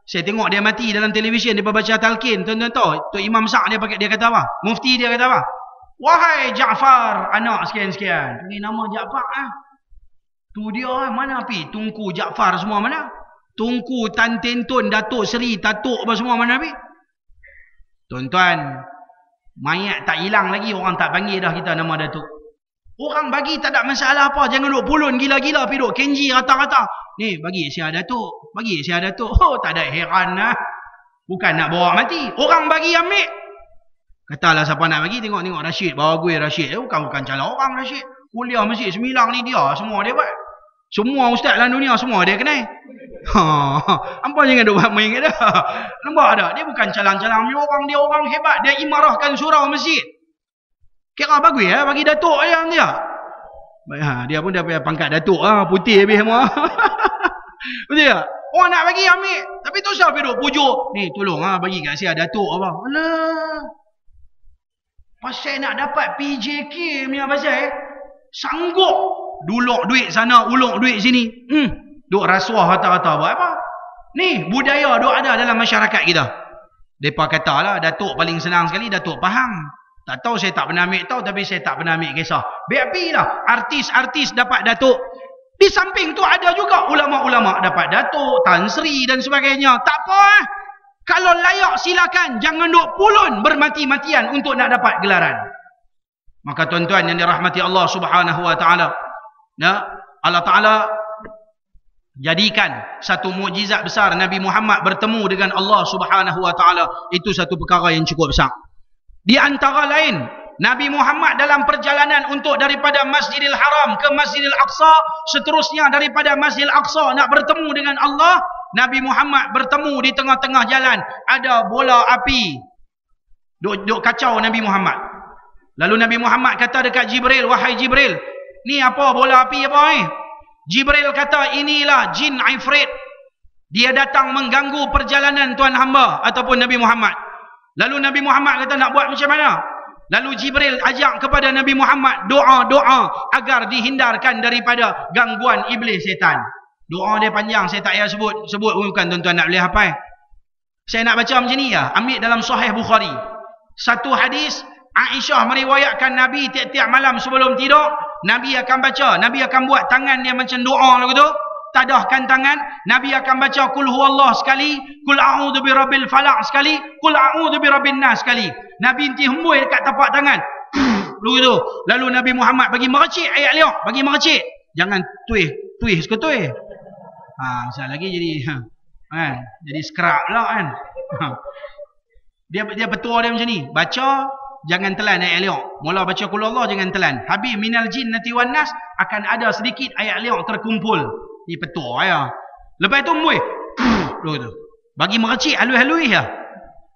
Saya tengok dia mati dalam televisyen, dia baca talqin. Tuan-tuan tahu, Tok Imam Sak dia kata apa? Mufti dia kata apa? Wahai Jaafar, anak sekian-sekian. Ini nama Jaafar ah. Tu dia mana pi? Tunku Jaafar semua mana? Tunku Tan Tin Tun, Datuk Seri, Datuk apa semua mana pi? Tuan-tuan, mayat tak hilang lagi, orang tak panggil dah kita nama Datuk. Orang bagi tak ada masalah apa. Jangan duk pulun gila-gila pi duk kenji rata-rata. Ni bagi saya Datuk, bagi saya Datuk. Oh, tak ada heran lah. Bukan nak bawa mati. Orang bagi ambil. Katalah siapa nak bagi, tengok Rashid, bawa gue Rashid. Bukan calon orang Rashid. Kuliah Masjid Sembilang ni dia, semua dia buat. Semua ustaz dalam dunia semua dia kenal. Apa jangan duk main kat dia. Nampak tak? Dia bukan calon-calon orang, dia orang hebat. Dia imarahkan surau masjid. Kira bagus ya, bagi datuk yang dia. Dia pun dah pangkat datuk putih habis semua. Betul tak? Orang nak bagi ambil, tapi tu siapa duk pujuk. Ni tolong bagi kat saya datuk apa. Alah. Pasal nak dapat PJK punya pasal sanggup duluk duit sana, uluk duit sini. Duk rasuah rata-rata buat apa? Ni budaya duk ada dalam masyarakat kita. Depa katalah datuk paling senang sekali Datuk Pahang. Tak tahu, saya tak pernah ambil tahu, tapi saya tak pernah ambil kisah. BAP lah, artis-artis dapat datuk. Di samping tu ada juga ulama-ulama dapat datuk, Tan Sri dan sebagainya. Tak apa Kalau layak silakan, jangan duk pulun bermati-matian untuk nak dapat gelaran. Maka tuan-tuan yang dirahmati Allah Subhanahu wa taala, Allah Taala jadikan satu mukjizat besar Nabi Muhammad bertemu dengan Allah Subhanahu wa taala. Itu satu perkara yang cukup besar. Di antara lain, Nabi Muhammad dalam perjalanan untuk daripada Masjidil Haram ke Masjidil Aqsa, seterusnya daripada Masjidil Aqsa nak bertemu dengan Allah, Nabi Muhammad bertemu di tengah-tengah jalan ada bola api. Duk kacau Nabi Muhammad. Lalu Nabi Muhammad kata dekat Jibril, wahai Jibril, ni apa bola api apa ni? Jibril kata, inilah jin Ifrit. Dia datang mengganggu perjalanan tuan hamba ataupun Nabi Muhammad. Lalu Nabi Muhammad kata nak buat macam mana? Lalu Jibril ajak kepada Nabi Muhammad doa-doa agar dihindarkan daripada gangguan iblis setan. Doa dia panjang, saya tak payah sebut bukan tuan-tuan nak boleh hafal. Saya nak baca macam ni ya, ambil dalam Sahih Bukhari. Satu hadis, Aisyah meriwayatkan Nabi tiap-tiap malam sebelum tidur, Nabi akan baca, Nabi akan buat tangan dia macam doa lagu tu. Tadahkan tangan, Nabi akan baca kul huwallah sekali, kul a'udzu birabbil falaq sekali, kul a'udzu birabbin nas sekali. Nabi inti hembus dekat tapak tangan. Begitu. Lalu Nabi Muhammad bagi mercik ayat liak, bagi mercik. Jangan tuih seketui. Sekali lagi jadi skrap pula kan. Dia petua dia macam ni, baca jangan telan ayat liak. Mula baca kul Allah jangan telan. Habis minal jin nati wan nas akan ada sedikit ayat liak terkumpul. Ni petua ya. Lepas tu muih. Tu. Bagi mercik halus-halus ya.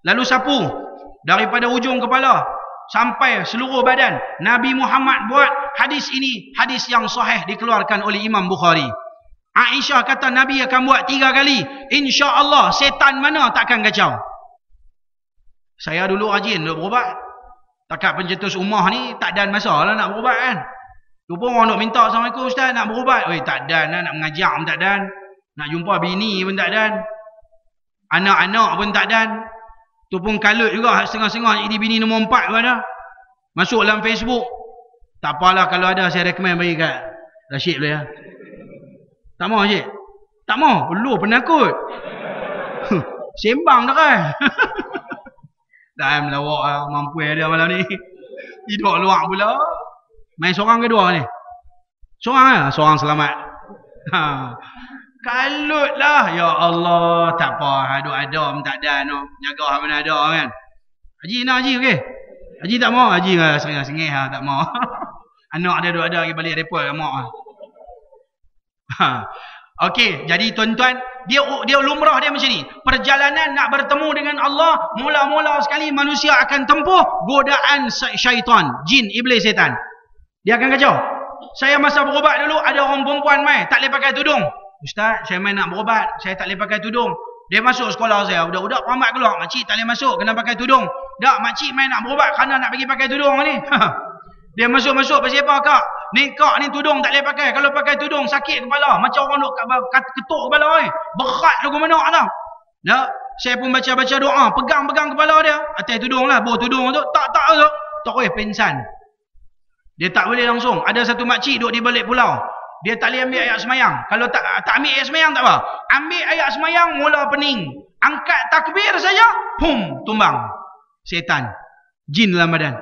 Lalu sapu daripada ujung kepala sampai seluruh badan. Nabi Muhammad buat hadis ini, hadis yang sahih dikeluarkan oleh Imam Bukhari. Aisyah kata Nabi akan buat 3 kali. Insya-Allah setan mana takkan kacau. Saya dulu rajin duk berubat. Takat pencetus umah ni tak dan masalah nak berubat kan. Tu pun orang nak minta, Assalamualaikum Ustaz nak berubat. Tak dan nak mengajar pun tak dan. Nak jumpa bini pun tak dan. Anak-anak pun tak dan. Tu pun kalut juga setengah-setengah jadi bini nombor 4 pun ada. Masuk dalam Facebook. Tak apalah kalau ada saya recommend bagi kat Rashid boleh ya. Tak mau Rashid? Tak mau. Lu penakut. Sembang dah kan. Dah melawak lah. Mampu dia malam ni. Hidup luar pula. Main seorang ke dua ni? Seorang lah. Seorang selamat. Kalut lah. Ya Allah. Tak apa. Aduk adam tak ada. No. Jaga mana ada kan. Haji nak haji okey? Haji tak mau. Haji lah sengih-sengih lah. Tak mau. Anak dia duduk ada lagi balik report. Mak lah. Okey, jadi tuan-tuan, dia lumrah dia macam ni. Perjalanan nak bertemu dengan Allah, mula-mula sekali manusia akan tempuh godaan syaitan, jin, iblis, setan. Dia akan kacau. Saya masa berubat dulu, ada orang perempuan mai, tak boleh pakai tudung. Ustaz, saya mai nak berubat, saya tak boleh pakai tudung. Dia masuk sekolah saya, budak-budak peramat keluar, makcik tak boleh masuk, kena pakai tudung. Tak, makcik mai nak berubat kerana nak pergi pakai tudung ni. Dia masuk-masuk pasal apa kak? Ni kak ni tudung tak boleh pakai. Kalau pakai tudung sakit kepala. Macam orang duk ketuk kepala ni. Berat lagu mana tau. Ya, saya pun baca-baca doa. Pegang-pegang kepala dia. Atas tudung lah. Bawah tudung tu. Tak tu. Terus pingsan. Dia tak boleh langsung. Ada satu makcik duduk di balik pulau. Dia tak boleh ambil ayat semayang. Kalau tak ambil ayat semayang tak apa. Ambil ayat semayang mula pening. Angkat takbir saja. Tumbang. Setan. Jin dalam badan.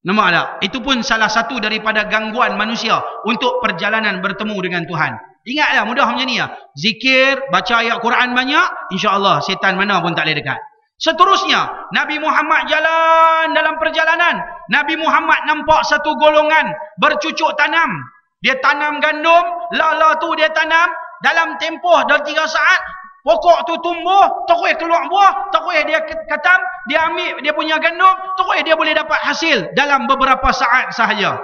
Nampak tak? Itu pun salah satu daripada gangguan manusia untuk perjalanan bertemu dengan Tuhan. Ingatlah, mudah macam ni lah. Zikir, baca ayat Quran banyak, insya-Allah setan mana pun tak boleh dekat. Seterusnya, Nabi Muhammad jalan dalam perjalanan. Nabi Muhammad nampak satu golongan bercucuk tanam. Dia tanam gandum, lala tu dia tanam, dalam tempoh dalam 3 saat, pokok tu tumbuh, terus keluar buah, terus dia katam, dia ambil dia punya gandum, terus dia boleh dapat hasil dalam beberapa saat sahaja.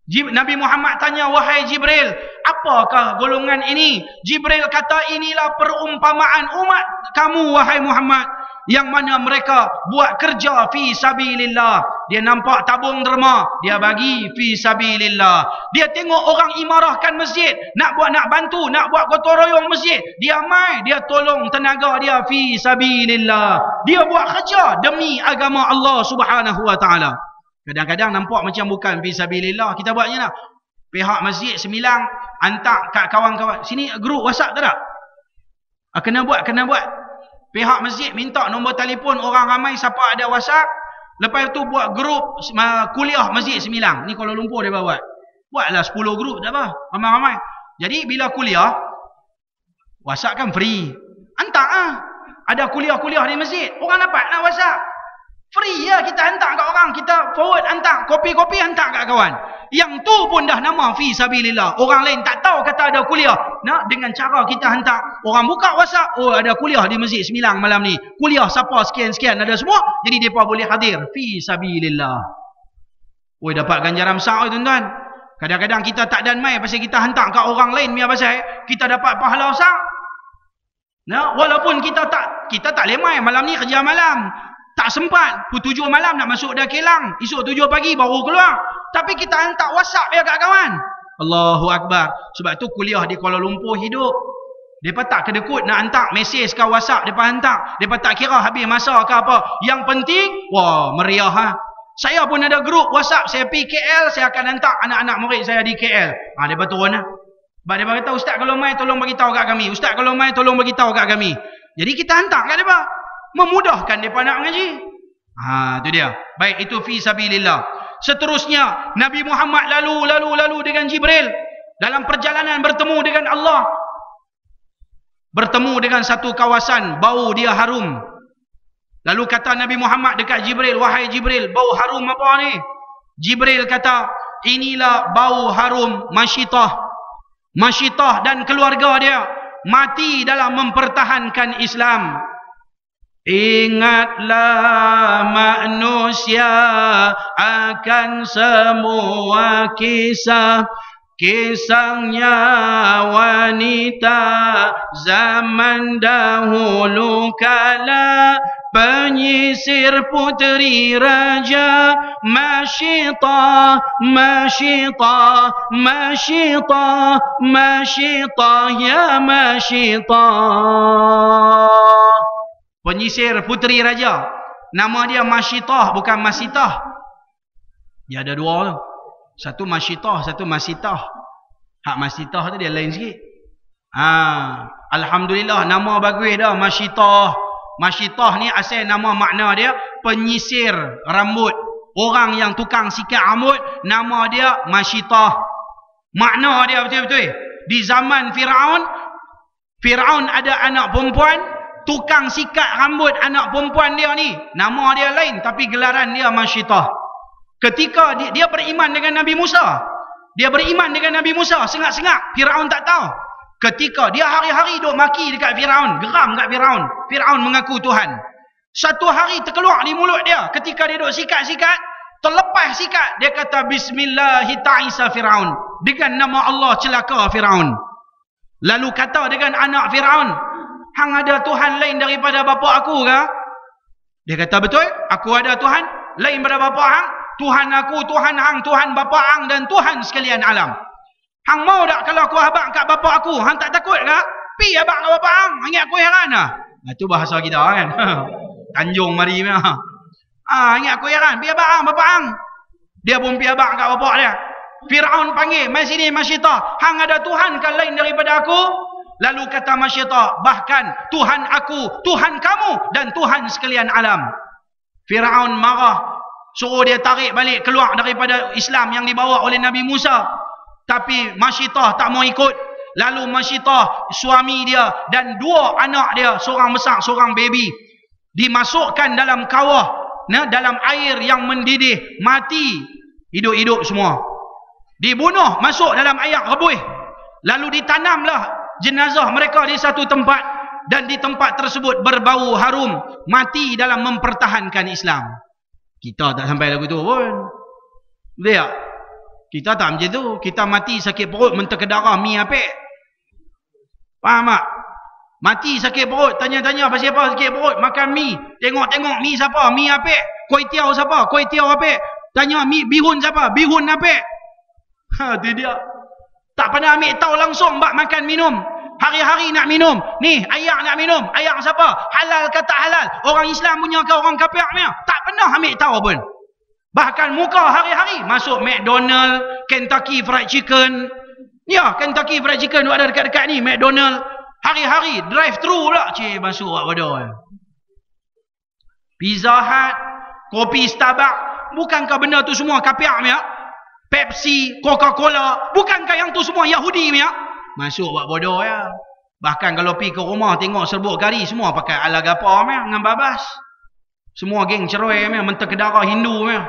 Nabi Muhammad tanya, wahai Jibril, apakah golongan ini? Jibril kata, inilah perumpamaan umat kamu wahai Muhammad, yang mana mereka buat kerja fi sabilillah. Dia nampak tabung derma, dia bagi fi sabilillah. Dia tengok orang imarahkan masjid, nak bantu, nak buat gotong royong masjid, dia mai, dia tolong tenaga dia fi sabilillah. Dia buat kerja demi agama Allah Subhanahu wa taala. Kadang-kadang nampak macam bukan fi sabilillah, kita buatnya lah. Pihak masjid Semilang hantar kat kawan-kawan, sini grup WhatsApp tak ada? Kena buat. Pihak masjid minta nombor telefon orang ramai siapa ada WhatsApp. Lepas tu buat grup kuliah masjid Semilang. Ni Kuala Lumpur dia buat. Buatlah 10 grup tak apa. Ramai-ramai. Jadi bila kuliah, WhatsApp kan free. Hantar lah. Ada kuliah-kuliah di masjid. Orang dapat nak WhatsApp. Free ya, kita hantar kat orang. Kita forward hantar. Kopi-kopi hantar kat kawan. Yang tu pun dah nama fi sabilillah. Orang lain tak tahu kata ada kuliah. Nah, dengan cara kita hantar, orang buka WhatsApp, oh ada kuliah di Masjid Semilang malam ni. Kuliah siapa sekian-sekian ada semua. Jadi depa boleh hadir fi sabilillah. Oi, dapat ganjaran besar tuan-tuan. Kadang-kadang kita tak dan mai pasal kita hantar kat orang lain biar pasal kita dapat pahala besar. Nah, walaupun kita tak boleh mai malam ni kerja malam. Tak sempat, pukul 7 malam nak masuk dah Kelang. Esok 7 pagi baru keluar. Tapi kita hantar WhatsApp ya kat kawan. Allahu Akbar. Sebab tu kuliah di Kuala Lumpur hidup. Mereka tak kedekut nak hantar mesej ke WhatsApp. Mereka hantar. Mereka tak kira habis masa ke apa. Yang penting, wah meriah ha. Saya pun ada grup WhatsApp. Saya pergi KL, saya akan hantar anak-anak murid saya di KL. Mereka turun lah. Sebab mereka kata, Ustaz kalau mai tolong beritahu kat kami. Ustaz kalau mai tolong beritahu kat kami. Jadi kita hantar kat mereka. Memudahkan mereka nak mengaji. Itu dia. Baik, itu fi sabilillah. Seterusnya, Nabi Muhammad lalu dengan Jibril. Dalam perjalanan bertemu dengan Allah. Bertemu dengan satu kawasan, bau dia harum. Lalu kata Nabi Muhammad dekat Jibril, wahai Jibril, bau harum apa ni? Jibril kata, inilah bau harum Masyitah. Masyitah dan keluarga dia mati dalam mempertahankan Islam. Ingatlah manusia akan semua kisah. Kisahnya wanita zaman dahulu kala. Penyisir puteri raja Masyitah, Masyitah, Masyitah, Masyitah, ya Masyitah. Penyisir puteri raja. Nama dia Masyitah, bukan Masitah. Dia ada dua tu. Satu Masyitah, satu Masitah. Hak Masitah tu dia lain sikit. Alhamdulillah, nama bagus dah, Masyitah. Masyitah ni asal nama makna dia penyisir rambut. Orang yang tukang sikat rambut, nama dia Masyitah. Makna dia betul-betul. Di zaman Firaun ada anak perempuan, tukang sikat rambut anak perempuan dia ni, nama dia lain tapi gelaran dia Masyitah. Ketika dia beriman dengan Nabi Musa, sengak-sengak Firaun tak tahu. Ketika dia hari-hari duk maki dekat Firaun, geram kat Firaun. Firaun mengaku Tuhan. Satu hari terkeluar di mulut dia, ketika dia duk sikat-sikat, terlepas sikat, dia kata Bismillahi ta'isa Firaun, dengan nama Allah celaka Firaun. Lalu kata dengan anak Firaun, hang ada Tuhan lain daripada bapa aku ke? Dia kata betul, aku ada Tuhan lain daripada bapa hang. Tuhan aku, Tuhan hang, Tuhan bapa hang dan Tuhan sekalian alam. Hang mau tak kalau aku habaq kat bapa aku? Hang tak takut ke? Pi habaq kat bapa hang. Ingat aku heran dah. Itu bahasa kita kan. Tanjung mari ni. Ingat aku heran. Pi habaq hang bapa hang. Dia pun pi habaq kat bapa dia. Firaun panggil, "Mai sini Masyitah. Hang ada Tuhan kan lain daripada aku?" Lalu kata Masyitah, "Bahkan Tuhan aku, Tuhan kamu dan Tuhan sekalian alam." Firaun marah, suruh dia tarik balik keluar daripada Islam yang dibawa oleh Nabi Musa. Tapi Masyitah tak mau ikut. Lalu Masyitah, suami dia dan dua anak dia, seorang besar, seorang baby, dimasukkan dalam kawah, dalam air yang mendidih, mati hidup-hidup semua. Dibunuh, masuk dalam air rebuih. Lalu ditanamlah jenazah mereka di satu tempat, dan di tempat tersebut berbau harum, mati dalam mempertahankan Islam. Kita tak sampai lagu tu pun. Betul tak? Kita tak macam tu. Kita mati sakit perut, mentah ke darah, mi apik. Faham tak? Mati sakit perut, tanya-tanya pasal apa sakit perut, makan mi. Tengok-tengok mi siapa, mi apik. Kuih tiaw siapa, kuih tiaw apik. Tanya mi bihun siapa, bihun apik. Tu dia. Tak pernah ambil tahu langsung bak makan minum. Hari-hari nak minum. Ni, air nak minum. Air siapa? Halal ke tak halal? Orang Islam punya ke orang kafir punya? Tak pernah ambil tahu pun. Bahkan muka hari-hari masuk McDonald, Kentucky Fried Chicken. Ya, Kentucky Fried Chicken ada dekat-dekat ni, McDonald. Hari-hari drive thru pula. Cik, masuk buat bodoh. Pizza Hut, kopi Starbucks. Bukankah benda tu semua kafir punya? Pepsi, Coca-Cola. Bukankah yang tu semua Yahudi punya? Masuk buat bodoh ya. Bahkan kalau pergi ke rumah tengok serbuk kari, semua pakai ala gapa punya, dengan babas. Semua geng cerai punya, mentah ke darah Hindu punya.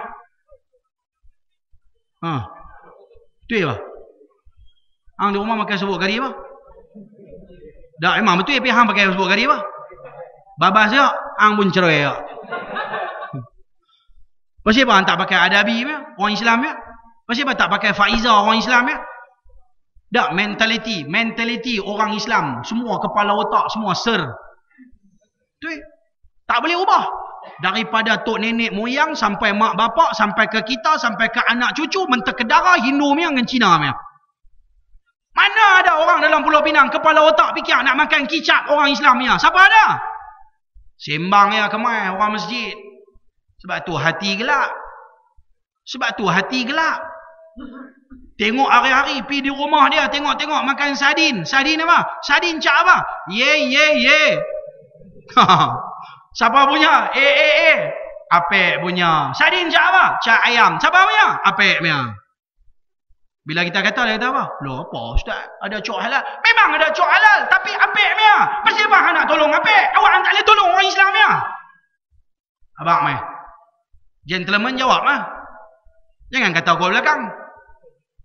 Betul apa? Hang di rumah makan serbuk kari apa? Dah memang betul tapi hang pakai serbuk kari apa? Babas ya, hang pun cerai ya. Pasal apa hang tak pakai Adabi punya, orang Islam punya? Pasal apa tak pakai Faiza, orang Islam punya? Tak, mentaliti orang Islam, semua kepala otak, semua ser. Betul? Tak boleh ubah. Daripada tok nenek moyang sampai mak bapak, sampai ke kita, sampai ke anak cucu, mentah ke darah Hindu punya dengan Cina punya. Mana ada orang dalam Pulau Pinang kepala otak fikir nak makan kicap orang Islam punya? Siapa ada? Sembang ya kemai orang masjid. Sebab tu hati gelap. Tengok hari-hari pergi di rumah dia, tengok-tengok makan sardin. Sardin apa? Sardin cak apa? Ye. Siapa punya? Apek punya. Sardin cak apa? Cak ayam. Siapa punya? Apek punya. Bila kita kata, dia kata apa? Loh, apa ustaz? Ada cok halal? Memang ada cok halal, tapi apek punya. Pasal apa nak tolong apek? Awak tak boleh tolong orang Islam punya. Abang mai. Gentleman jawab lah. Jangan kata aku belakang.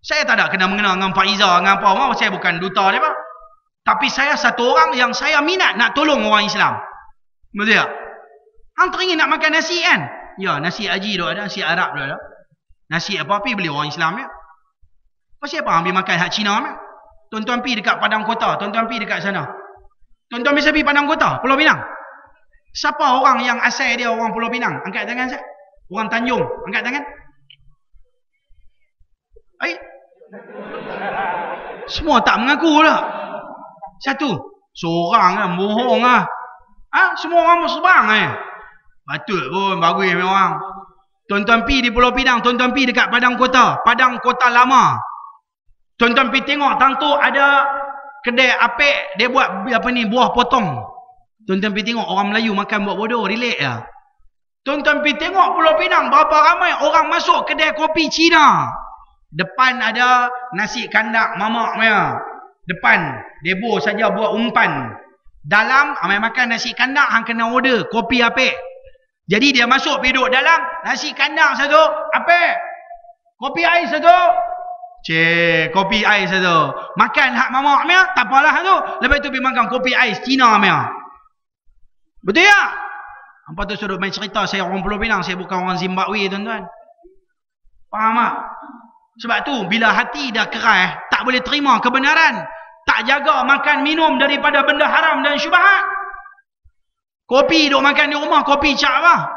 Saya tak ada kena mengenal dengan Pak Iza, dengan apa mau, saya bukan duta dia pak. Tapi saya satu orang yang saya minat nak tolong orang Islam. Betul tak? Hang teringin nak makan nasi kan? Ya, nasi haji tu ada, nasi Arab tu ada. Nasi apa-apa beli orang Islam ya. Pasal apa hang pergi makan hak Cina ya? Tuan-tuan pergi dekat Padang Kota, tuan-tuan pergi dekat sana. Tuan-tuan biasa pergi Padang Kota, Pulau Pinang. Siapa orang yang asal dia orang Pulau Pinang? Angkat tangan saya. Orang Tanjung, angkat tangan. Semua tak mengaku lah. Satu, seorang lah, bohong lah. Semua orang sebarang lah. Patut pun, bagus memang. Tuan-tuan pergi di Pulau Pinang, tuan-tuan pergi dekat Padang Kota lama. Tuan-tuan pergi tengok, tang tu ada kedai apek, dia buat apa ni, buah potong. Tuan-tuan pergi tengok orang Melayu makan buat bodoh, relate lah. Tuan-tuan pergi tengok Pulau Pinang, berapa ramai orang masuk kedai kopi Cina. Depan ada nasi kandak mamak punya. Depan, debo saja buat umpan. Dalam, amai makan nasi kandak, hang kena order kopi apek. Jadi dia masuk pergi duduk dalam, nasi kandak satu, apek. Kopi ais satu. Cik, kopi ais satu. Makan hak mamak punya, tak apalah tu. Lepas tu pergi makan kopi ais Cina punya. Betul tak? Hampa tu suruh main cerita saya orang Pulau Pinang, saya bukan orang Zimbabwe tuan-tuan. Faham tak? Sebab tu bila hati dah keras, tak boleh terima kebenaran, tak jaga makan minum daripada benda haram dan syubhat. Kopi duk makan di rumah, kopi cak apa?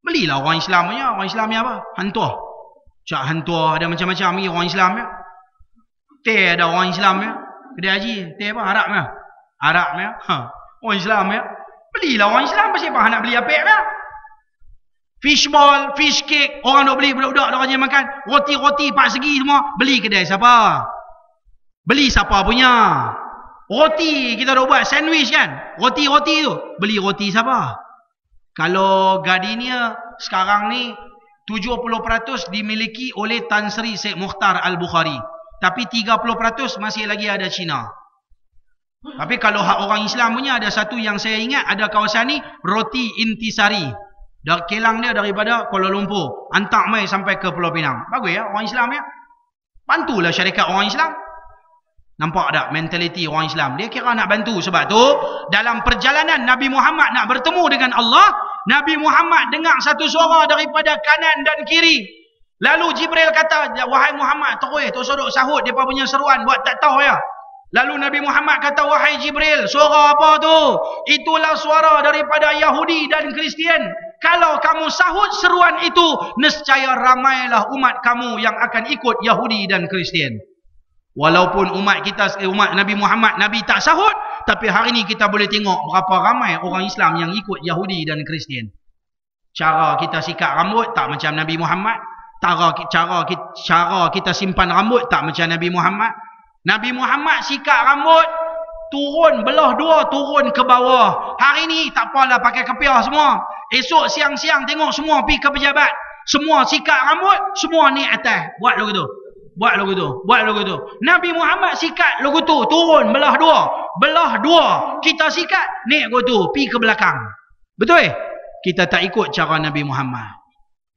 Belilah orang Islam punya. Orang Islam ni apa? Hantuah. Cak hantuah ada macam-macam ni orang Islam ni. Teh ada orang Islam ni. Kedai haji, teh apa? Arab ni. Arab ni. Orang Islam ni. Belilah orang Islam, pasal apa nak beli apek ni? Fishball, fish cake, orang duk beli, budak-budak duk rajin makan. Roti-roti 4 segi semua, beli kedai siapa? Beli siapa punya? Roti kita duk buat sandwich kan? Roti-roti tu, beli roti siapa? Kalau Gardenia sekarang ni 70% dimiliki oleh Tan Sri Syed Mukhtar Al-Bukhari, tapi 30% masih lagi ada Cina. Tapi kalau hak orang Islam punya, ada satu yang saya ingat, ada kawasan ni, Roti Intisari. Kelang dia daripada Kuala Lumpur, hantar mai sampai ke Pulau Pinang. Bagus ya orang Islam ya. Bantulah syarikat orang Islam. Nampak tak mentaliti orang Islam? Dia kira nak bantu. Sebab tu dalam perjalanan Nabi Muhammad nak bertemu dengan Allah, Nabi Muhammad dengar satu suara daripada kanan dan kiri. Lalu Jibril kata, wahai Muhammad, terus duk sahut depa punya seruan, buat tak tahu ya. Lalu Nabi Muhammad kata, wahai Jibril, suara apa tu? Itulah suara daripada Yahudi dan Kristian. Kalau kamu sahut seruan itu, nescaya ramailah umat kamu yang akan ikut Yahudi dan Kristian. Walaupun umat kita, umat Nabi Muhammad, Nabi tak sahut, tapi hari ini kita boleh tengok berapa ramai orang Islam yang ikut Yahudi dan Kristian. Cara kita sikat rambut tak macam Nabi Muhammad. Cara kita simpan rambut tak macam Nabi Muhammad. Nabi Muhammad sikat rambut, turun belah dua, turun ke bawah. Hari ni tak apalah pakai kepiah semua. Esok siang-siang tengok semua pergi ke pejabat. Semua sikat rambut, semua ni atas. Buat lagu tu. Buat lagu tu. Buat lagu tu. Nabi Muhammad sikat lagu tu, turun belah dua. Belah dua. Kita sikat, naik lagu tu, pergi ke belakang. Betul? Kita tak ikut cara Nabi Muhammad.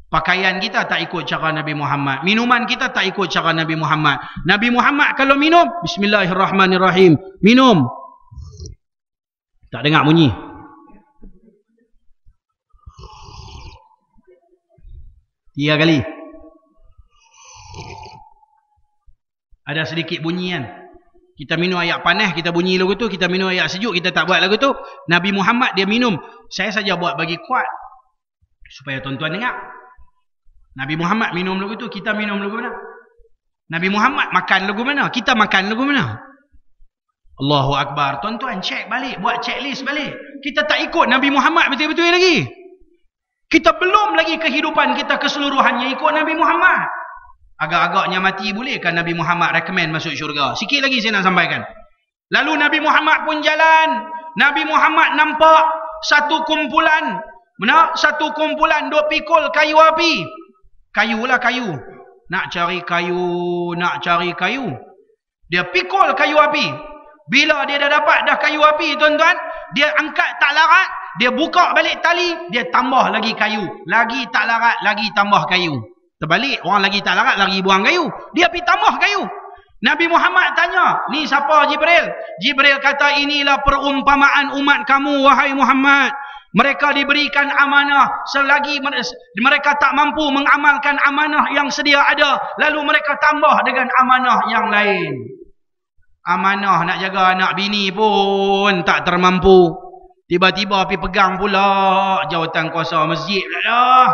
Pakaian kita tak ikut cara Nabi Muhammad. Minuman kita tak ikut cara Nabi Muhammad. Nabi Muhammad kalau minum, bismillahirrahmanirrahim. Minum. Tak dengar bunyi. Tiga kali. Ada sedikit bunyi kan. Kita minum air panas, kita bunyi lagu tu. Kita minum air sejuk, kita tak buat lagu tu. Nabi Muhammad dia minum. Saya saja buat bagi kuat. Supaya tuan-tuan dengar. Nabi Muhammad minum lagu tu, kita minum lagu mana? Nabi Muhammad makan lagu mana? Kita makan lagu mana? Allahu Akbar. Tuan-tuan cek balik, buat checklist balik. Kita tak ikut Nabi Muhammad betul-betul lagi. Kita belum lagi kehidupan kita keseluruhannya ikut Nabi Muhammad. Agak-agaknya mati bolehkah Nabi Muhammad recommend masuk syurga? Sikit lagi saya nak sampaikan. Lalu Nabi Muhammad pun jalan. Nabi Muhammad nampak satu kumpulan. Mana? Satu kumpulan duk pikul kayu api. Kayu lah kayu. Nak cari kayu, nak cari kayu. Dia pikul kayu api. Bila dia dah dapat dah kayu api tuan-tuan, dia angkat tak larat, dia buka balik tali, dia tambah lagi kayu. Lagi tak larat, lagi tambah kayu. Terbalik, orang lagi tak larat, lagi buang kayu. Dia pergi tambah kayu. Nabi Muhammad tanya, ni siapa Jibril? Jibril kata, inilah perumpamaan umat kamu, wahai Muhammad. Mereka diberikan amanah selagi mereka tak mampu mengamalkan amanah yang sedia ada, lalu mereka tambah dengan amanah yang lain. Amanah nak jaga anak bini pun tak termampu. Tiba-tiba pergi pegang pula jawatan kuasa masjid pula dah.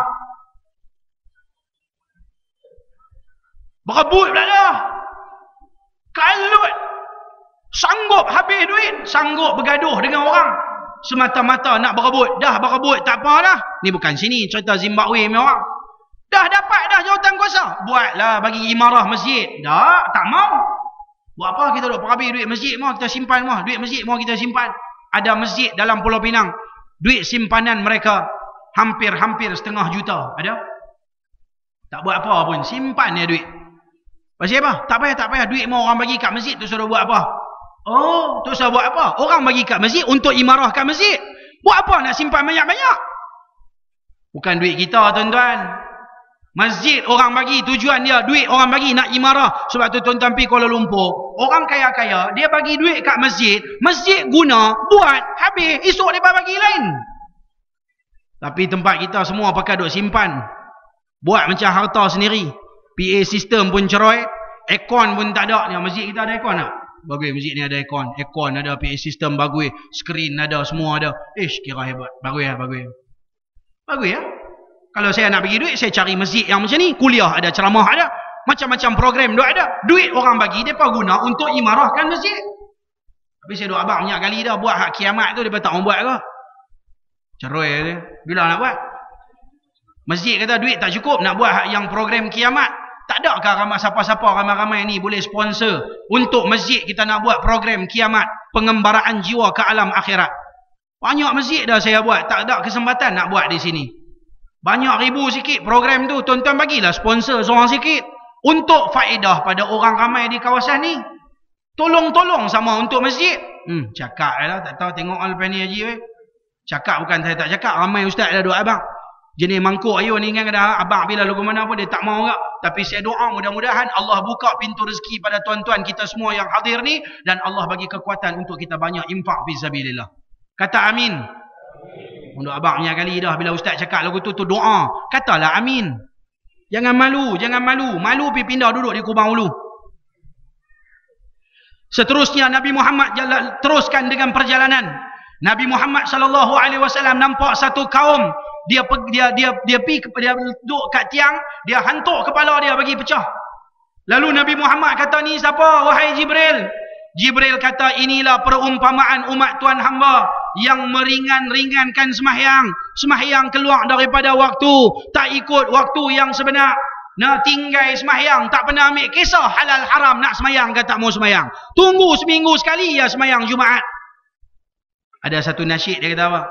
Berebut pula dah. Kalut. Sanggup habis duit, sanggup bergaduh dengan orang. Semata-mata nak berebut. Dah berebut tak apa dah. Ni bukan sini cerita Zimbabwe ni orang. Dah dapat dah jawatan kuasa. Buatlah bagi imarah masjid. Dah, tak mau. Buat apa kita duk perhabis duit masjid mah kita simpan mah, duit masjid mah kita simpan. Ada masjid dalam Pulau Pinang, duit simpanan mereka hampir-hampir 500,000 juta. Ada? Tak buat apa pun, simpan dia duit. Pasal apa? Tak payah duit mau orang bagi kat masjid tu suruh buat apa? Oh, tu suruh buat apa? Orang bagi kat masjid untuk imarahkan masjid. Buat apa nak simpan banyak-banyak? Bukan duit kita, tuan-tuan. Masjid orang bagi, tujuan dia duit orang bagi nak imarah. Sebab tu tuan-tuan pergi Kuala Lumpur, orang kaya-kaya dia bagi duit kat masjid, masjid guna, buat, habis, esok dia bagi lain. Tapi tempat kita semua pakai duk simpan, buat macam harta sendiri. PA sistem pun cerai, aircon pun tak ada. Ni masjid kita ada aircon tak? Bagus, masjid ni ada aircon, ada, PA sistem bagus, skrin ada, semua ada. Kira hebat. Bagus ya. Kalau saya nak bagi duit, saya cari masjid yang macam ni. Kuliah ada, ceramah ada. Macam-macam program ada. Duit orang bagi, mereka guna untuk imarahkan masjid. Tapi saya duk abang banyak kali dah. Buat hak kiamat tu, mereka tak mau buat ke? Cerai dia. Bila nak buat? Masjid kata duit tak cukup. Nak buat hak yang program kiamat. Tak ada ke siapa-siapa ramai-ramai ni boleh sponsor untuk masjid kita nak buat program kiamat. Pengembaraan jiwa ke alam akhirat. Banyak masjid dah saya buat. Tak ada kesempatan nak buat di sini. Banyak ribu sikit program tu. Tuan-tuan bagilah sponsor seorang sikit. Untuk faedah pada orang ramai di kawasan ni. Tolong-tolong sama untuk masjid. Cakap lah. Tak tahu tengok lepas ni Haji. Cakap bukan saya tak cakap. Ramai ustaz dah duk abang. Jenis mangkuk ayun ni kan kadang abang bila lagu mana pun dia tak mau tak. Tapi saya doa mudah-mudahan Allah buka pintu rezeki pada tuan-tuan kita semua yang hadir ni. Dan Allah bagi kekuatan untuk kita banyak infak fisabilillah. Kata amin. Untuk abang punya kali dah bila ustaz cakap lagu tu doa. Katalah amin. Jangan malu. Malu pergi pindah duduk di Kubang Ulu. Seterusnya Nabi Muhammad teruskan dengan perjalanan. Nabi Muhammad SAW nampak satu kaum. Dia duduk kat tiang. Dia hantuk kepala dia bagi pecah. Lalu Nabi Muhammad kata, ni siapa? Wahai Jibril. Jibril kata, inilah perumpamaan umat Tuhan hamba yang meringankan sembahyang. Sembahyang keluar daripada waktu, tak ikut waktu yang sebenar. Nak tinggal sembahyang, tak pernah ambil kisah halal haram nak sembahyang ke tak mau sembahyang. Tunggu seminggu sekali ya sembahyang Jumaat. Ada satu nasyid dia kata apa?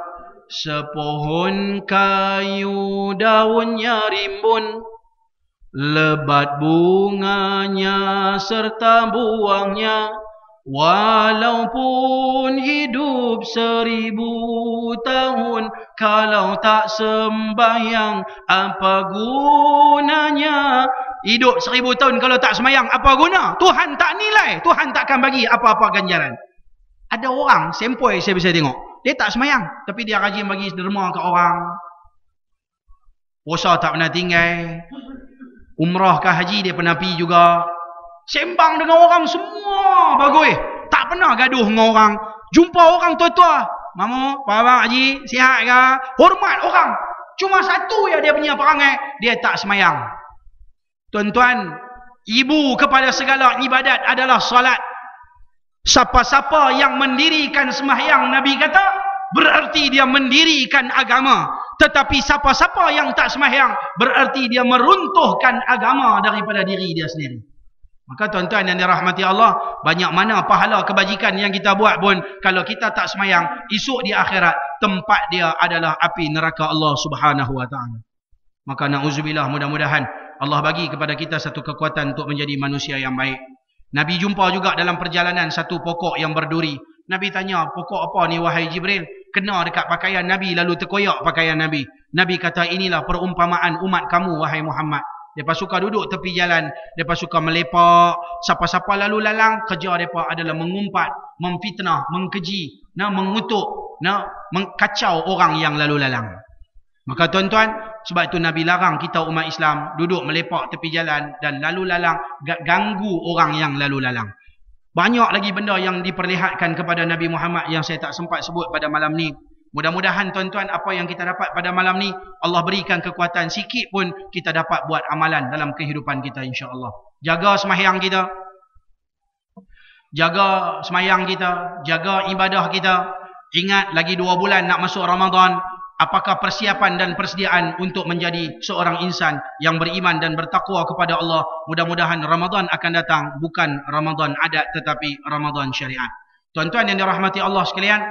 Sepohon kayu daunnya rimbun, lebat bunganya serta buahnya. Walaupun hidup 1000 tahun, kalau tak sembahyang apa gunanya? Hidup 1000 tahun kalau tak sembahyang apa guna? Tuhan tak nilai, Tuhan takkan bagi apa-apa ganjaran. Ada orang sempoi saya bisa tengok, dia tak sembahyang tapi dia rajin bagi derma ke orang. Puasa tak pernah tinggal, umrah ke haji dia pernah pergi juga. Sembang dengan orang semua bagus. Tak pernah gaduh dengan orang. Jumpa orang tua-tua. Mamu, Pak Abang Haji, sihat ke? Hormat orang. Cuma satu ya dia punya perangai. Dia tak semayang. Tuan-tuan, ibu kepada segala ibadat adalah salat. Siapa-siapa yang mendirikan sembahyang, Nabi kata, berarti dia mendirikan agama. Tetapi siapa-siapa yang tak sembahyang, berarti dia meruntuhkan agama daripada diri dia sendiri. Maka tuan-tuan yang dirahmati Allah, banyak mana pahala kebajikan yang kita buat pun, kalau kita tak semayang, esok di akhirat, tempat dia adalah api neraka Allah Subhanahu Wa Taala. Maka na'udzubillah, mudah-mudahan Allah bagi kepada kita satu kekuatan untuk menjadi manusia yang baik. Nabi jumpa juga dalam perjalanan satu pokok yang berduri. Nabi tanya, pokok apa ni wahai Jibril? Kena dekat pakaian Nabi, lalu terkoyak pakaian Nabi. Nabi kata, inilah perumpamaan umat kamu wahai Muhammad. Mereka suka duduk tepi jalan. Mereka suka melepak. Siapa-siapa lalu lalang, kerja mereka adalah mengumpat, memfitnah, mengkeji, mengutuk, mengkacau orang yang lalu lalang. Maka tuan-tuan, sebab itu Nabi larang kita umat Islam duduk melepak tepi jalan dan lalu lalang, ganggu orang yang lalu lalang. Banyak lagi benda yang diperlihatkan kepada Nabi Muhammad yang saya tak sempat sebut pada malam ni. Mudah-mudahan tuan-tuan apa yang kita dapat pada malam ni, Allah berikan kekuatan sikit pun kita dapat buat amalan dalam kehidupan kita insya-Allah. Jaga sembahyang kita. Jaga sembahyang kita, jaga ibadah kita. Ingat lagi 2 bulan nak masuk Ramadan. Apakah persiapan dan persediaan untuk menjadi seorang insan yang beriman dan bertakwa kepada Allah? Mudah-mudahan Ramadan akan datang bukan Ramadan adat tetapi Ramadan syariat. Tuan-tuan yang dirahmati Allah sekalian,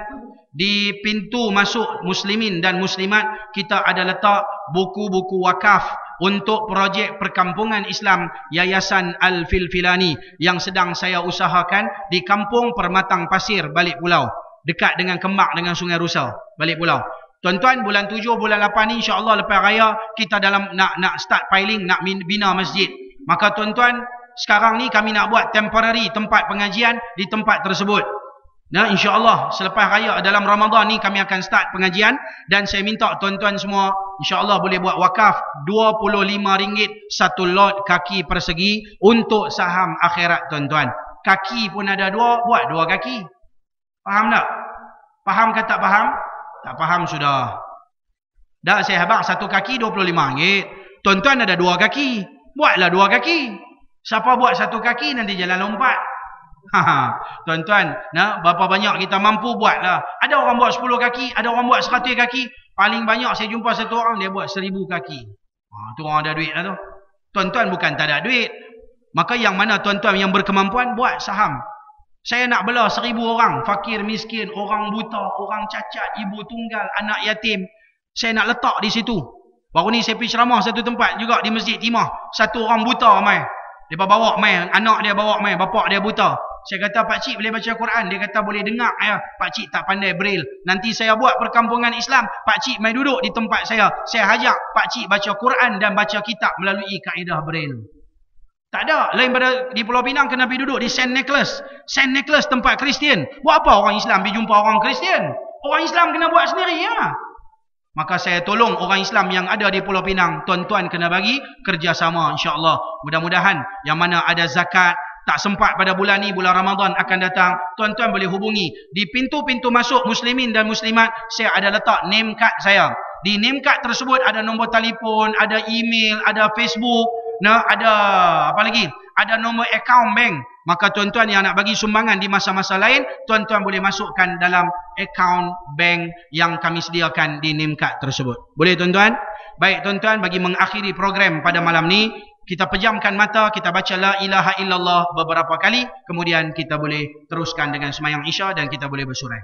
di pintu masuk muslimin dan muslimat kita ada letak buku-buku wakaf untuk projek perkampungan Islam Yayasan Al-Filfilani yang sedang saya usahakan di Kampung Permatang Pasir, Balik Pulau, dekat dengan Kemak dengan Sungai Rusau, Balik Pulau. Tuan-tuan, bulan 7, bulan 8 ni insya-Allah lepas raya kita dalam nak start piling, nak bina masjid. Maka tuan-tuan, sekarang ni kami nak buat temporary tempat pengajian di tempat tersebut. Nah, insya-Allah selepas raya dalam Ramadan ni kami akan start pengajian dan saya minta tuan-tuan semua insya-Allah boleh buat wakaf RM25 satu lot kaki persegi untuk saham akhirat tuan-tuan. Kaki pun ada dua, buat dua kaki. Faham tak? Faham ke tak faham? Tak faham sudah. Dah saya habaq satu kaki RM25. Tuan-tuan ada dua kaki, buatlah dua kaki. Siapa buat satu kaki nanti jalan lompat. Tuan-tuan, nah, berapa banyak kita mampu buatlah. Ada orang buat 10 kaki, ada orang buat 100 kaki. Paling banyak saya jumpa satu orang dia buat 1000 kaki. Tu orang ada duit lah tu. Tuan-tuan bukan tak ada duit. Maka yang mana tuan-tuan yang berkemampuan buat saham. Saya nak bela 1000 orang, fakir miskin, orang buta, orang cacat, ibu tunggal, anak yatim. Saya nak letak di situ. Baru ni saya pergi ceramah satu tempat juga di Masjid Timah. Satu orang buta mai. Dia bawa mai, anak dia bawa mai, bapak dia buta. Saya kata, Pak Cik boleh baca Quran? Dia kata boleh dengar ya. Pak Cik tak pandai braille. Nanti saya buat perkampungan Islam. Pak Cik mai duduk di tempat saya. Saya ajak Pak Cik baca Quran dan baca kitab melalui kaedah braille. Tak ada. Lain pada di Pulau Pinang kena pergi duduk di St. Nicholas. St. Nicholas tempat Kristian. Buat apa orang Islam pergi jumpa orang Kristian? Orang Islam kena buat sendiri ya. Maka saya tolong orang Islam yang ada di Pulau Pinang. Tuan-tuan kena bagi kerjasama insya-Allah. Mudah-mudahan yang mana ada zakat tak sempat pada bulan ni, bulan Ramadan akan datang, tuan-tuan boleh hubungi di pintu-pintu masuk muslimin dan muslimat. Saya ada letak name card saya. Di name card tersebut ada nombor telefon, ada email, ada Facebook, nah, ada apa lagi? Ada nombor akaun bank. Maka tuan-tuan yang nak bagi sumbangan di masa-masa lain, tuan-tuan boleh masukkan dalam akaun bank yang kami sediakan di name card tersebut. Boleh tuan-tuan? Baik tuan-tuan, bagi mengakhiri program pada malam ni, kita pejamkan mata, kita baca la ilaha illallah beberapa kali, kemudian kita boleh teruskan dengan sembahyang Isya dan kita boleh bersurai.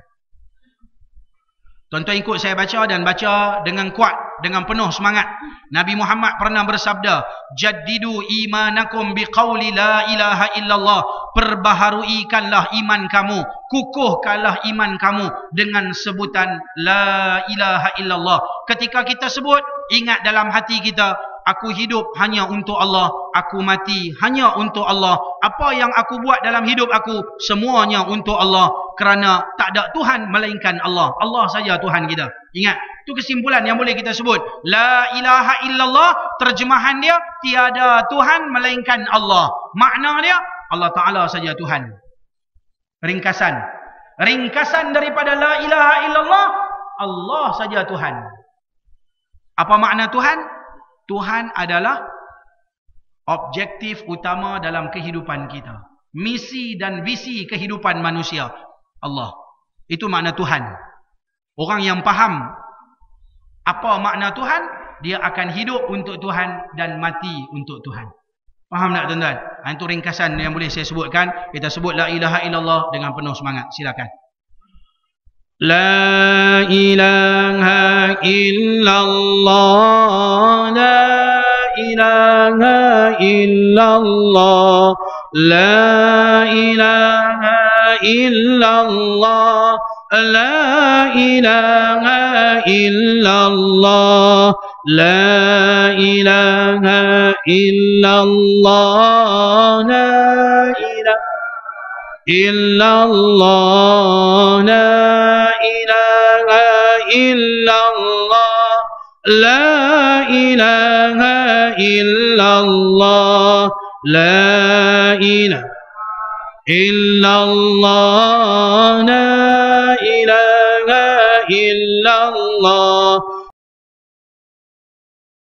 Tuan-tuan ikut saya baca dan baca dengan kuat, dengan penuh semangat. Nabi Muhammad pernah bersabda, "Jaddidu imanakum biqauli la ilaha illallah." Perbaharuikanlah iman kamu, kukuhkanlah iman kamu dengan sebutan la ilaha illallah. Ketika kita sebut, ingat dalam hati kita, aku hidup hanya untuk Allah, aku mati hanya untuk Allah. Apa yang aku buat dalam hidup aku, semuanya untuk Allah. Kerana tak ada Tuhan melainkan Allah. Allah saja Tuhan kita. Ingat, itu kesimpulan yang boleh kita sebut. La ilaha illallah, terjemahan dia, tiada Tuhan melainkan Allah. Makna dia, Allah Ta'ala saja Tuhan. Ringkasan. Ringkasan daripada la ilaha illallah, Allah saja Tuhan. Apa makna Tuhan? Tuhan adalah objektif utama dalam kehidupan kita. Misi dan visi kehidupan manusia. Allah. Itu makna Tuhan. Orang yang faham apa makna Tuhan, dia akan hidup untuk Tuhan dan mati untuk Tuhan. Faham tak tuan-tuan? Itu ringkasan yang boleh saya sebutkan. Kita sebut la ilaha illallah dengan penuh semangat. Silakan. La ilaha illallah, la ilaha illallah, la ilaha illallah, la ilaha illallah, la ilaha illallah, la ilaha illallah, la ilaha illallah, la ilaha illallah, la ilaha illallah, la ilaha illallah,